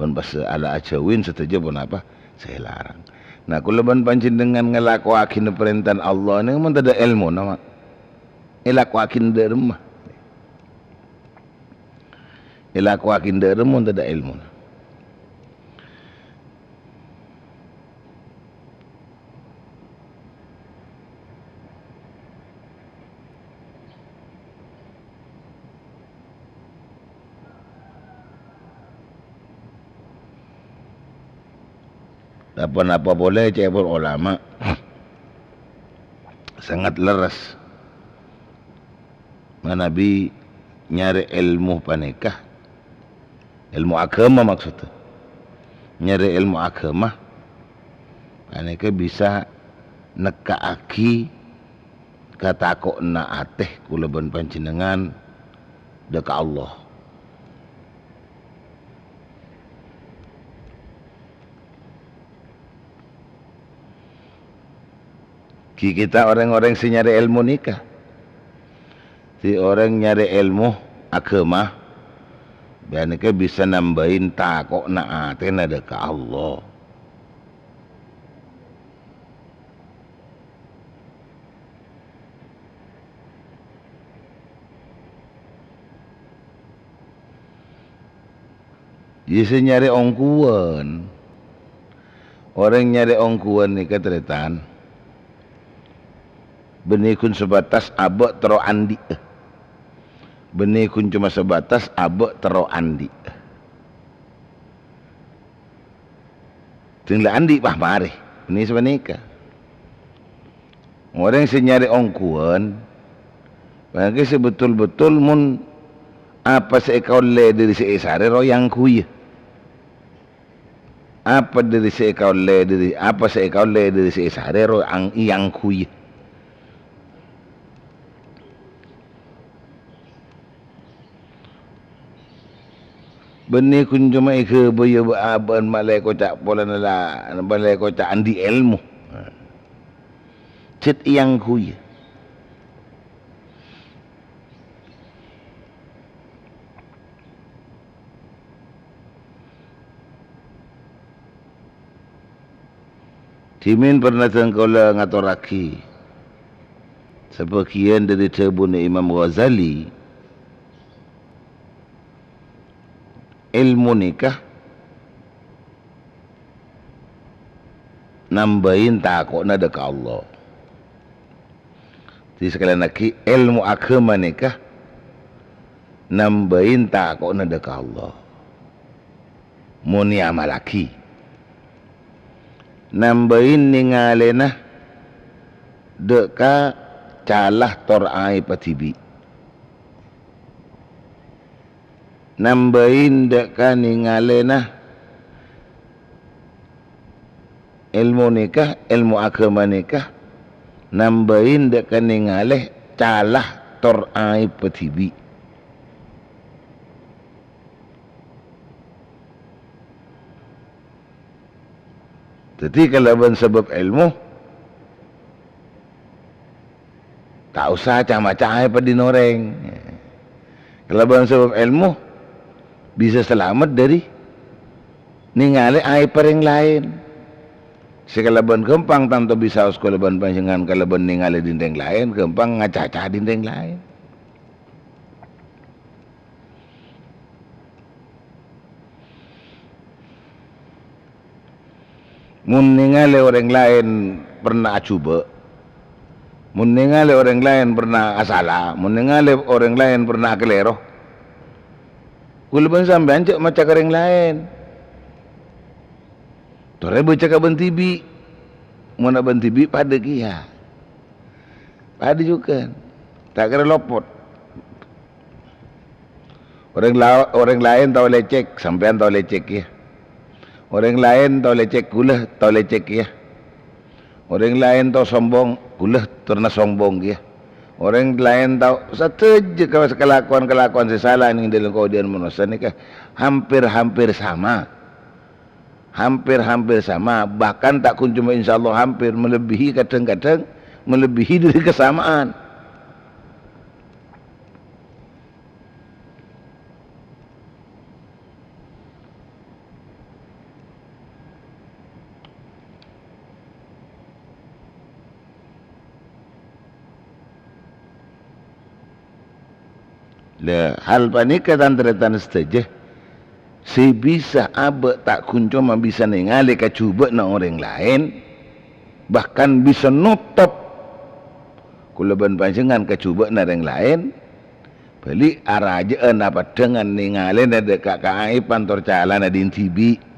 Ben pas ala acawin sateja pun apa saya larang. Nah, kula ben pancen dengan ngelakoakin perintah Allah ni mun tada ilmu nama. Ngelakoakin dermah. Ilakuakin dermun tidak ilmu. Apa-apa boleh cebol ulama sangat leras. Nabi nyari ilmu panikah. Ilmu agama maksudnya. Nyari ilmu agama. Aneka bisa nekaaki katakok na ateh kula ben panjenengan deka Allah. Kita orang-orang si nyari ilmu nikah. Si orang nyari ilmu agama biasanya bisa nambahin takok na aten ada ke Allah. Bisa nyari ongkuan. Orang nyari ongkuan ni ketretan. Benikun sebatas abek tero andi. Benih kun cuma sebatas abek tero andi. Tinggal andi pah mari. Ini sebenarnya. Orang yang nyari ongkuan, bagi sebetul-betul mun apa seekau le dari seesare royang kuy. Apa dari seekau le dari apa seekau le dari seesare royang yang kuy. Benih kun cuma ike boya aban malai kocak pola nala malai kocak andi ilmu. Cet yang kuy. Timin pernah tengkola ngatoraki. Sebagian dari tebun Imam Ghazali. Ilmu nikah nambahin takutna dekat Allah. Jadi sekali lagi ilmu agama nikah nambahin takutna dekat Allah. Muni amalaki nambahin ningalena deka calah torai patibi. nambahin dek kan ningalena ilmu nikah, ilmu agama nikah, nambahin dek kan ningaleh calah torai petibi. Jadi kalau ben sebab ilmu, tak usah macam-macam pada dinoreng. Kalau ben sebab ilmu, bisa selamat dari ningali aib yang lain. Sekala ben kempang tanto bisa sekolah ben panjangan kalau ben ningali dinding lain, kempang ngaca-caca dinding lain. Mun ningali orang lain pernah cuba, mun ningali orang lain pernah salah, mun ningali orang lain pernah keliru, kulaban sampean cak macam orang lain. Tore baca kaban tibi, mana ban tibi pada kia, pada juga, tak kira lopot. Orang lain tahu lecek, sampean tahu lecek ya. Orang lain tahu lecek kulah, tahu lecek ya. Orang lain tahu sombong, kulah terna sombong ya. Orang lain tahu satu je kalau kelakuan sesalah ini dalam kaudian manusia ni kah hampir sama. Hampir sama, bahkan tak kun cuma insyaAllah hampir, melebihi kadang-kadang melebihi dari kesamaan. Hal panika dan teretan saja. Si bisa abek tak kuncoma bisa ningali kacuba na orang lain, bahkan bisa nutup kulaban panjengan kacuba na orang lain. Beli arajaan apa dengan ningali na dekat kaaipan torcala na din tibi.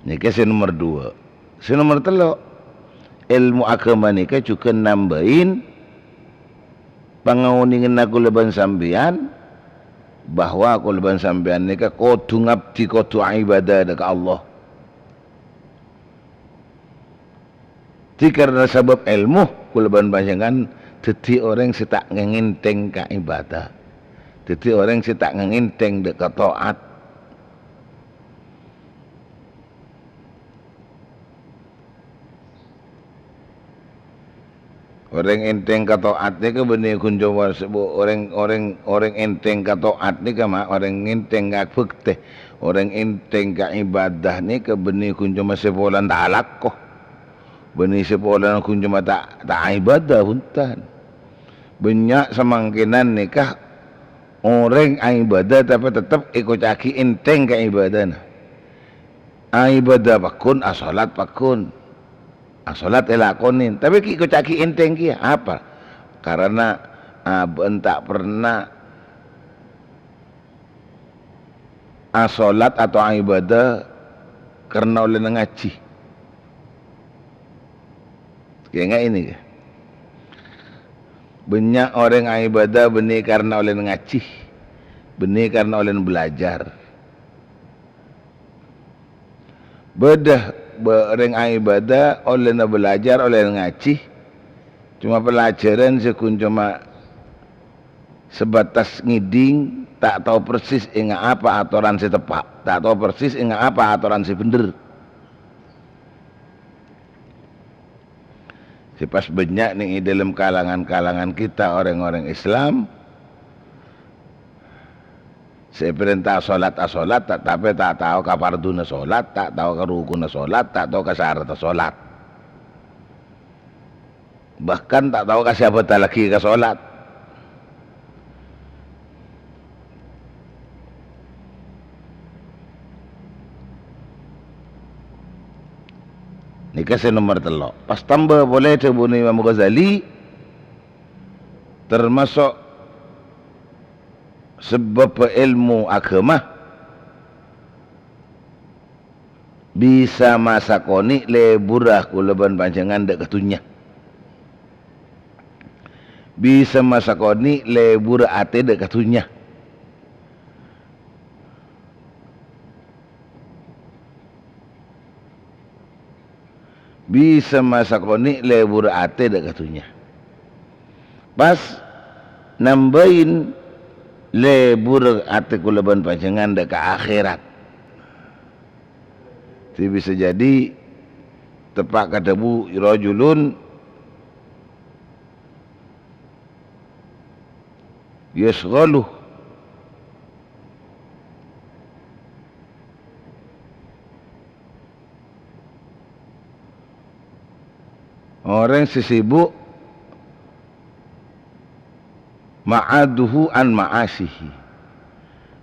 Ini kasi nomor 2. Si nomor 3, ilmu agama ni ka juga nambahin pangauningan na kulaban sambian bahwa kulaban sambian ni ka kudu ngabdi kudu ibadah dekat Allah. Di karena sebab ilmu kulaban panjangan jadi orang si tak nginteng ka ibadah, jadi orang si tak nginteng dekat taat. Orang enteng kataat ni ke benih kunjung orang enteng kataat ni ke mak orang enteng kak fakte orang enteng kak ibadah ni ke benih kunjung sepolan talak ko benih sepolan kunjung tak ibadah puntan banyak semangkinan ni kah orang ibadah tapi tetap ikut caki enteng kak ibadah ibadah pakun asalat pakun. Solat elakonin, tapi kiko caki enteng kia apa? Karena tak pernah solat atau ibadah karena oleh ngaji. Kayak ini. Banyak orang ibadah benih karena oleh ngaji, benih karena oleh belajar. Bedah orang ibadah oleh nak belajar oleh ngaji cuma pelajaran sekun cuma sebatas ngiding tak tahu persis ingat apa aturan si tepat tak tahu persis ingat apa aturan si bener si pas banyak nih dalam kalangan kita orang-orang Islam saya perintah solat tapi tak tahu kaparduna solat, tak tahu karukuna solat, tak tahu kasarata solat. Bahkan tak tahu kasih apa lagi ke solat. Ini kasih nomor 3. Pas tambah boleh cebuni Imam Ghazali termasuk sebab ilmu agama bisa masakoni leburah kulaban panjangan dek ketunya. Bisa masakoni lebur ate dek ketunya. Bisa masakoni lebur ate dek ketunya. Pas nambahin lebur ate kulaban panjangan dek ke akhirat. Jadi bisa jadi tepak kadabu rajulun yasghaluh orang sesibuk ma'aduhu an ma'asihi.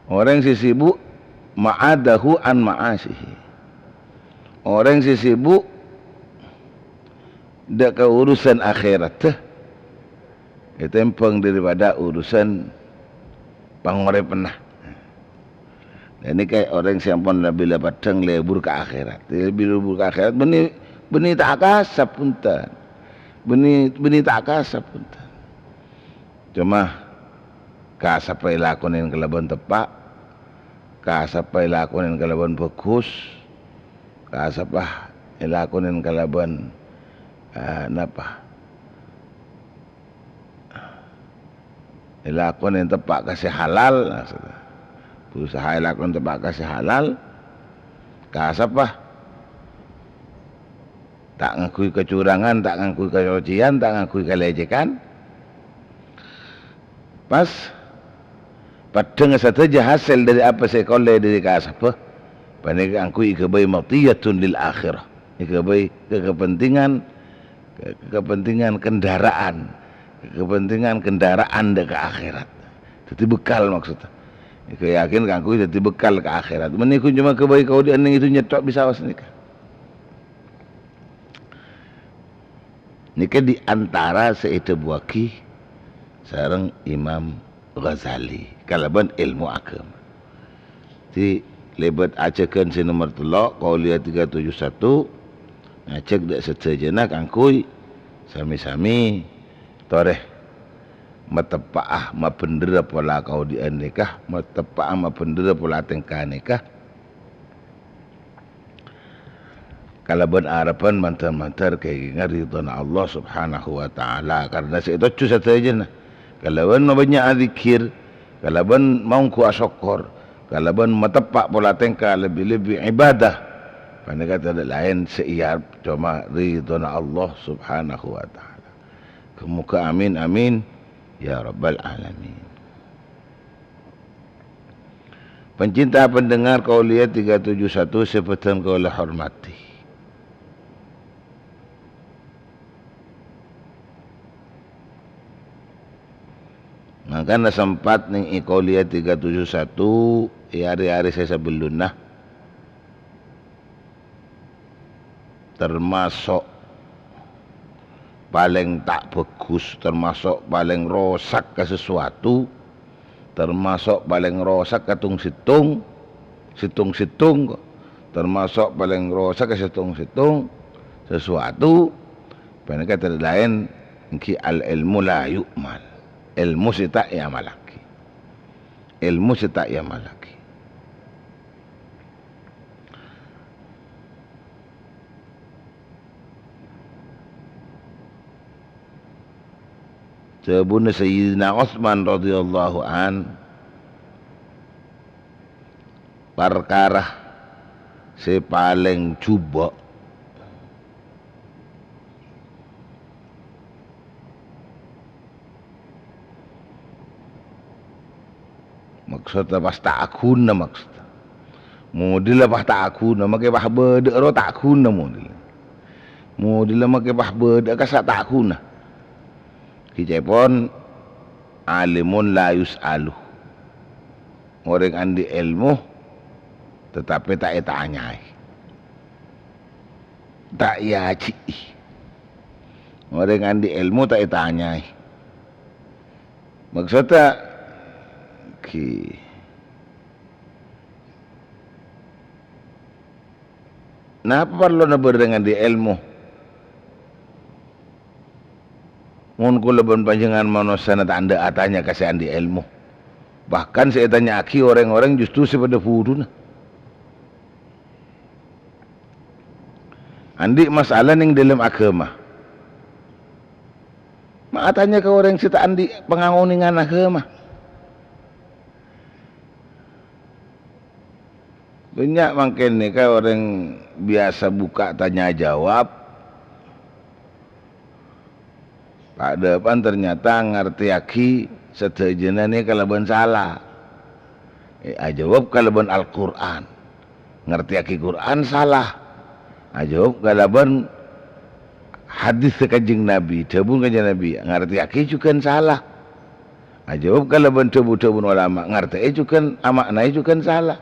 Orang sesibuk ma'adahu an ma'asihi. Orang sesibuk dak ke urusan akhirat ketempang daripada urusan pangorep pernah. Dan ini kayak orang siampun bila padang lebur ke akhirat. Bila lebur ke akhirat beni tak kasap punten. Beni tak kasap punten. Cuma kasapai lakonin kelaban tepak, kasapai lakonin kelaban bagus, kasapah lakonin kelaban napa? Lakonin tepak kasih halal, berusaha lakonin tepak kasih halal, kasapah? Tak ngakui kecurangan, tak ngakui kesucian, tak ngakui kelecehan. Pas padang saja hasil dari apa sekolah dari kasapah? Panik angkui ikabai matiyatun lil akhirah. Ikabai kepentingan kendaraan. Kepentingan kendaraan ke akhirat. Jadi bekal maksudnya. Ika yakin angkui jadi bekal ke akhirat. Menikun cuma kebaik kau dia itu nyetok bisa awas nikah. Nikah di antara seita buaki sareng Imam Ghazali. Kalaban ilmu agama. Jadi lebat acakan si nomor telok Qauliyah 371 ngacak dak setejenak angkui sami-sami toreh matepaah ma pendera pola kau di nikah matepaah ma pendera pola tengkah nikah kalaban harapan mantar-mantar kayak ridwan Allah subhanahu wa ta'ala karena itu cus setejenak kalaban banyak zikir kalaban mau ku asyukur kalaban matepak pola tengkah lebih-lebih ibadah pada kata lain seiar cuma ridwan Allah subhanahu wa ta'ala kemuka amin amin ya rabbal alamin. Pencinta pendengar Qauliyah 371 sepetan kaulah hormati. Makanya sempat ning Qauliyah 371 hari-hari saya sebelumnya termasuk paling tak bagus, termasuk paling rosak ke sesuatu, termasuk paling rosak ke situng, termasuk paling rosak ke situng sesuatu. Pada kata lain, ki al ilmu la yu'mal, ilmu tak ya malaki, ilmu tak ya malaki. Sebuna Sayyidina Utsman radhiyallahu an perkara si paling cuba maksudnya pas tak akuna maksudnya model pas tak akuna make pas beda ro tak akuna model make pas beda kasa tak akuna Kicepon alimun la yus'alu. Orang andi ilmu tetapi tak itanyai. Tak yaci. Orang andi ilmu tak itanyai. Maksudnya napa perlu naber dengan di ilmu mun kula ben panjenengan manusia tak anda atanya kasih andi ilmu. Bahkan saya tanya aki orang-orang justru sepada fuduna. Andi masalah ning dalam agama. Mak tanya ke orang sita andi penganguningan agama. Banyak makin nih kan orang biasa buka tanya jawab. Pak depan ternyata ngerti aki setujunya nih kalau ben salah. Jawab kalau ben Al-Quran. Ngerti aki Quran salah. Jawab kalau ben hadis sekajing Nabi. Tabun kajing Nabi. Ngerti aki juga salah. Jawab kalau ben tabun ulama. Ngerti juga maknanya juga salah.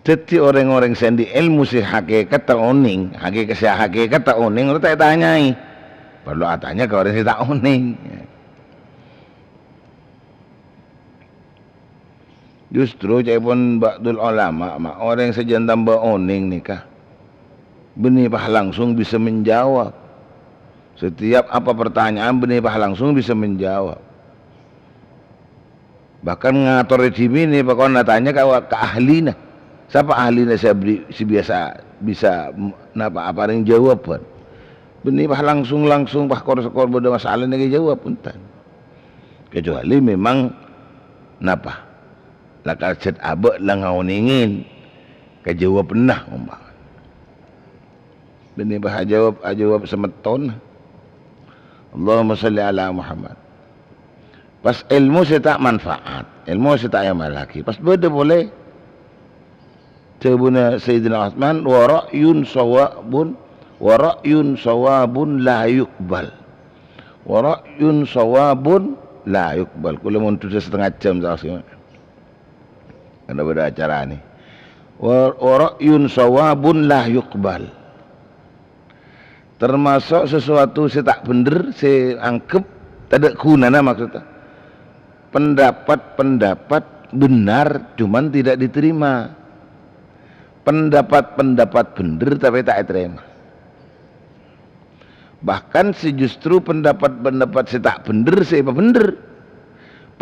Jadi orang-orang sendi ilmu si hakikat tak oning, hakikat tak oning, lu tak tanyai. Perlu atanya ke orang si tak oning. Justru pun ba'dul ulama, orang sejan tambah oning nikah. Benih pah langsung bisa menjawab. Setiap apa pertanyaan benih pah langsung bisa menjawab. Bahkan ngatur di sini, pokoknya tanya ke ahli nah. Siapa ahlinya saya beri si biasa bisa napa apa yang jawab pun. Benih bah langsung bah kor bodoh masalah yang jawab pun tan. Kecuali memang napa lakal cet abek lang ngauningin kejawab pernah umpama. Benih bah jawab semeton. Allahumma salli ala Muhammad. Pas ilmu saya tak manfaat, ilmu saya tak amal lagi. Pas beda boleh. Tabuna Sayyidina Uthman wa ra'yun sawabun la yuqbal. Wa ra'yun sawabun la yuqbal. Kula mun tulis setengah jam saksi. Ada pada acara ni. Wa ra'yun sawabun la yuqbal. Termasuk sesuatu saya tak bener, saya anggap tak ada gunanya maksudnya. Pendapat benar cuman tidak diterima. Pendapat bener tapi tak diterima. Bahkan si justru pendapat si tak bener si bener.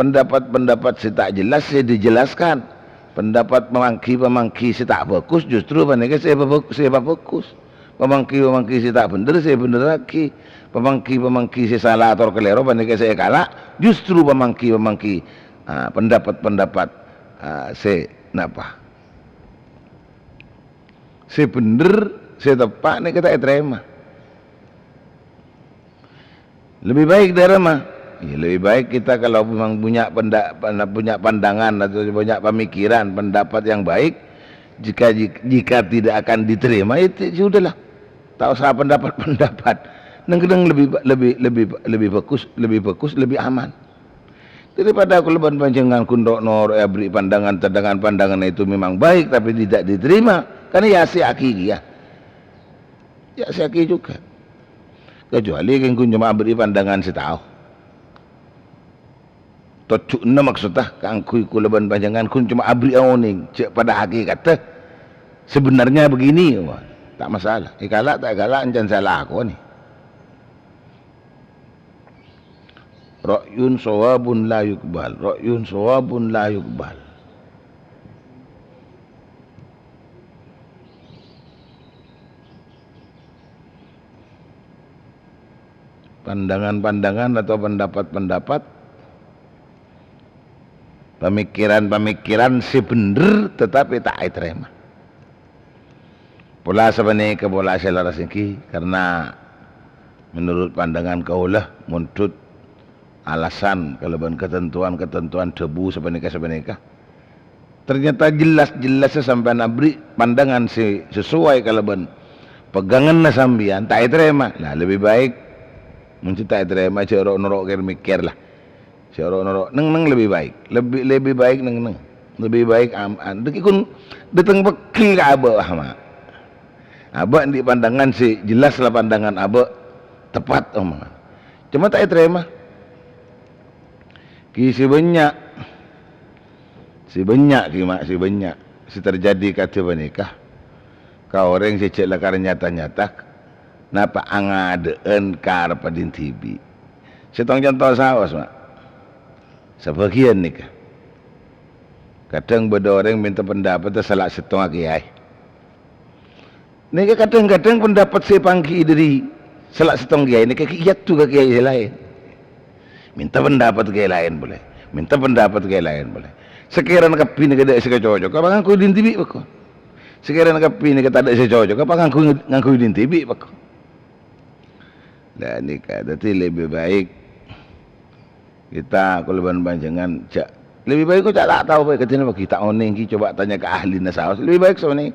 Pendapat si tak jelas si dijelaskan. Pendapat pemangki si tak bagus justru mereka si bagus. Pemangki si tak bener si bener lagi. Pemangki si salah atau kelero mereka si kalah. Justru pemangki pendapat si napa? Si bener, si tepat ni kita terima. Lebih baik dari mah. Ya, lebih baik kita kalau memang punya pandangan atau punya pemikiran, pendapat yang baik, jika tidak akan diterima itu sudahlah. Tak usah pendapat. Kadang lebih bagus, lebih aman. Daripada aku leban panjangan kundok nor beri pandangan itu memang baik tapi tidak diterima. Karena ya si aki ya si aki juga. Kecuali kan kun cuma beri pandangan setahu. Tocukna maksudnya kangkui kuleban panjangan kun cuma abri oning cek pada hakikat sebenarnya begini, wah, tak masalah. Galak tak galak jangan salah aku ni. Ra'yun sawabun la yuqbal. Ra'yun sawabun la yuqbal. Pandangan-pandangan atau pendapat-pendapat, pemikiran-pemikiran si bener tetapi tak diterima. Pola sebenarnya ke pola selaras ini karena menurut pandangan kaulah muntut alasan kelebihan ketentuan debu sebenarnya ternyata jelas sampai nabri pandangan si sesuai kelebihan pegangan sambian tak diterima. Nah lebih baik mungkin tak terima jorok norok mikir lah. Jorok norok neng lebih baik. Lebih baik neng. lebih baik dekikun datang bekil ke abah mak abah di pandangan si jelas lah pandangan abah tepat cuma tak terima si banyak si banyak si terjadi kata menikah kau orang si cek lakar nyata-nyata napa angadeen karpadin tibi setong contoh sawas mak sebagian nikah kadang beda orang minta pendapat salah setengah kiai nikah kadang-kadang pendapat si pangki dari salah setengah kiai nikah kiat tu ke kiai lain minta pendapat kiai lain boleh minta pendapat kiai lain boleh sekiranya kapi nikah ada sekecocok apa ngaku dintibi bako sekiranya kapi nikah tak ada sekecocok apa ngaku dintibi bako dan nikah jadi lebih baik kita kalau banjangan lebih baik kau tak tahu baik katanya bagi tak oning coba tanya ke ahli nasawas lebih baik soalnya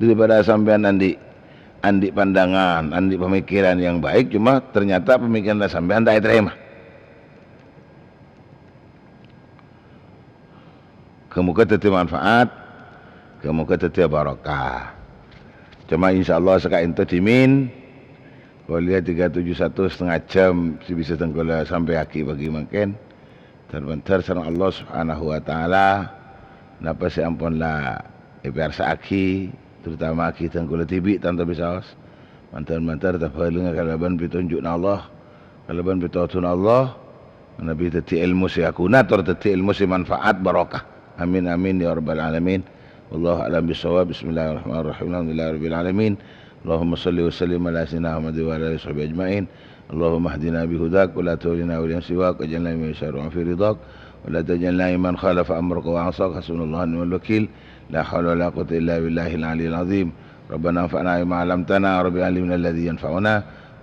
daripada sampean andi pandangan andi pemikiran yang baik cuma ternyata pemikiran sampean tak terima kemuka teti manfaat kemuka teti barokah cuma insyaallah sekarang itu dimin kalau lihat 371 setengah jam si bisa tengkola sampai aki bagi makin terbentar sareng Allah Subhanahu wa taala napa si ampunlah ibar saaki terutama aki tengkola tibi tanpa bisa mantar tafalenga kalaban pitunjukna Allah kalaban pitutun Allah nabi tati ilmu si akuna tur tati ilmu si manfaat barokah amin amin ya rabbal alamin wallahu a'lam bissawab bismillahirrahmanirrahim alhamdulillahirabbil alamin Allahumma salli wa sallim ala sayyidina Muhammad wa ala alihi washabihi ajma'in Allahumma hdina bihudak wa la tawlina waliyan siwak wa jalna min syarri fi ridak wa la tajalna iman khalafa amraka wa asak hasbunallahu wa ni'mal wakil la hawla wa la quwwata illa billahil aliyyil azim rabbana anfa'na bima 'allamtana rabbi 'allimna alladhi yanfa'una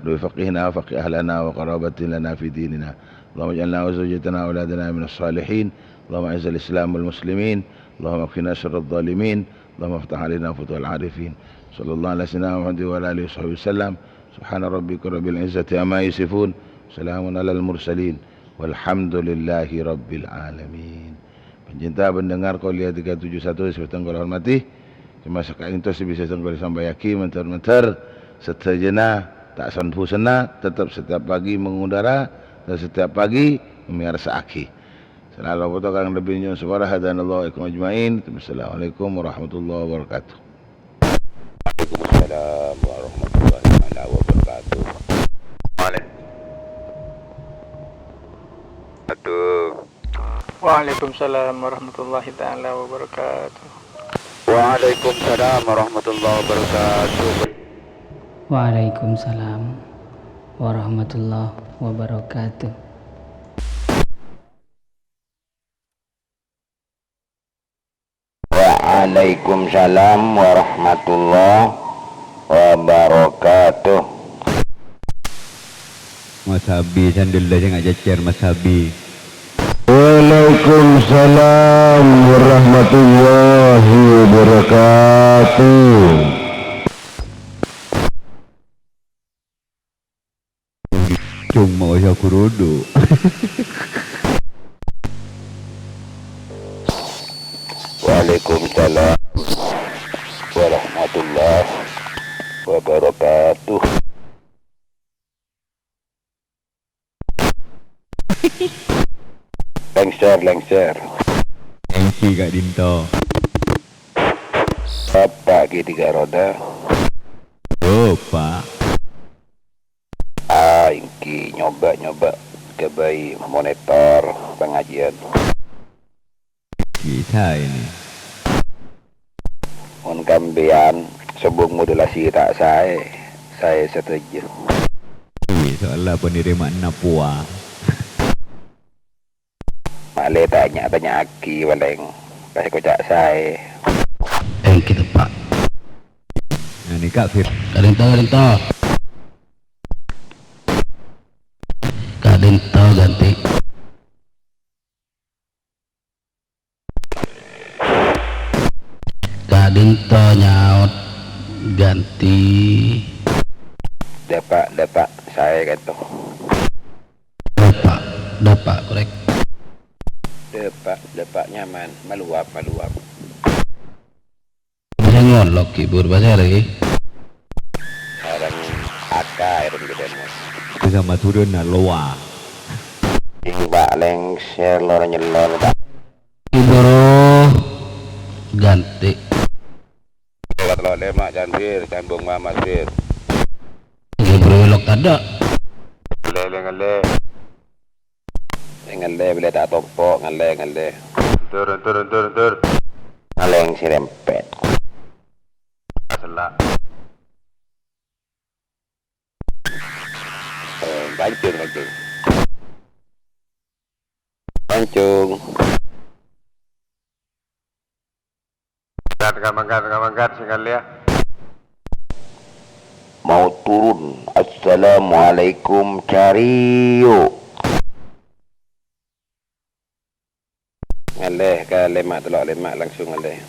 wa faqihna wa faqih ahlana wa qarabatina lana fi dinina Allahumma ij'alna wa zawjatana wa auladana minas salihin Allahumma izzil islam wal muslimin Allahumma qina syarradh dhalimin Allahumma iftah 'alaina futuhal 'arifin sallallahu alaihi wa ala alihi wasallam subhana rabbika rabbil izzati amma yasifun salamun alal mursalin walhamdulillahi rabbil alamin. Pencinta pendengar Qolia 371 seperti yang hormati cuma sekarang itu bisa sampai yakin mentar setajana tak sanpu sena tetap setiap pagi mengudara dan setiap pagi memirsa aki selalu foto kang lebih nyon suara hadanallahu ikum ajmain. Assalamualaikum warahmatullahi wabarakatuh. Waalaikumsalam warahmatullahi wabarakatuh. Waalaikumsalam warahmatullahi taala wabarakatuh. Waalaikumsalam warahmatullahi wabarakatuh. Waalaikumsalam warahmatullahi wabarakatuh. Waalaikumsalam warahmatullahi wabarakatuh. Mas Habi sandal dah jangan jacer Mas Habi. Waalaikumsalam warahmatullahi wabarakatuh. Cuma aku rodo. Waalaikumsalam warahmatullahi wabarakatuh. Lengser Engsi Kak Dinto. Bapak Ki tiga roda. Oh Pak. Ingki nyoba ke bayi memonitor pengajian. Kita ini. Mun kambian sebung modulasi tak saya setuju. Soalnya penerimaan napua. Male tanya aki paling kasih kocak saya. Kita Pak. Nah ini Kak Fir. Kadento. Kadento ganti. Kadento nyaut ganti. Dapak saya gitu. Dapak korek. Depak nyaman, meluap. Bisa ngolok kibur bahasa lagi. Sekarang akai rum gede mas. Sama turun na loa. Iba lengser lor nyelor dak. Kiboro ganti. Lo lemak janfir, cambung mama fir. Kiboro welok tada. Ngale. Ngale bila tak topok, ngale. Turun. Ngaleng si rempet. Selak. Pancung. Mangkat sekali ya. Mau turun. Assalamualaikum cariyo. Ngaleh ke lemak telok lemak langsung ngaleh.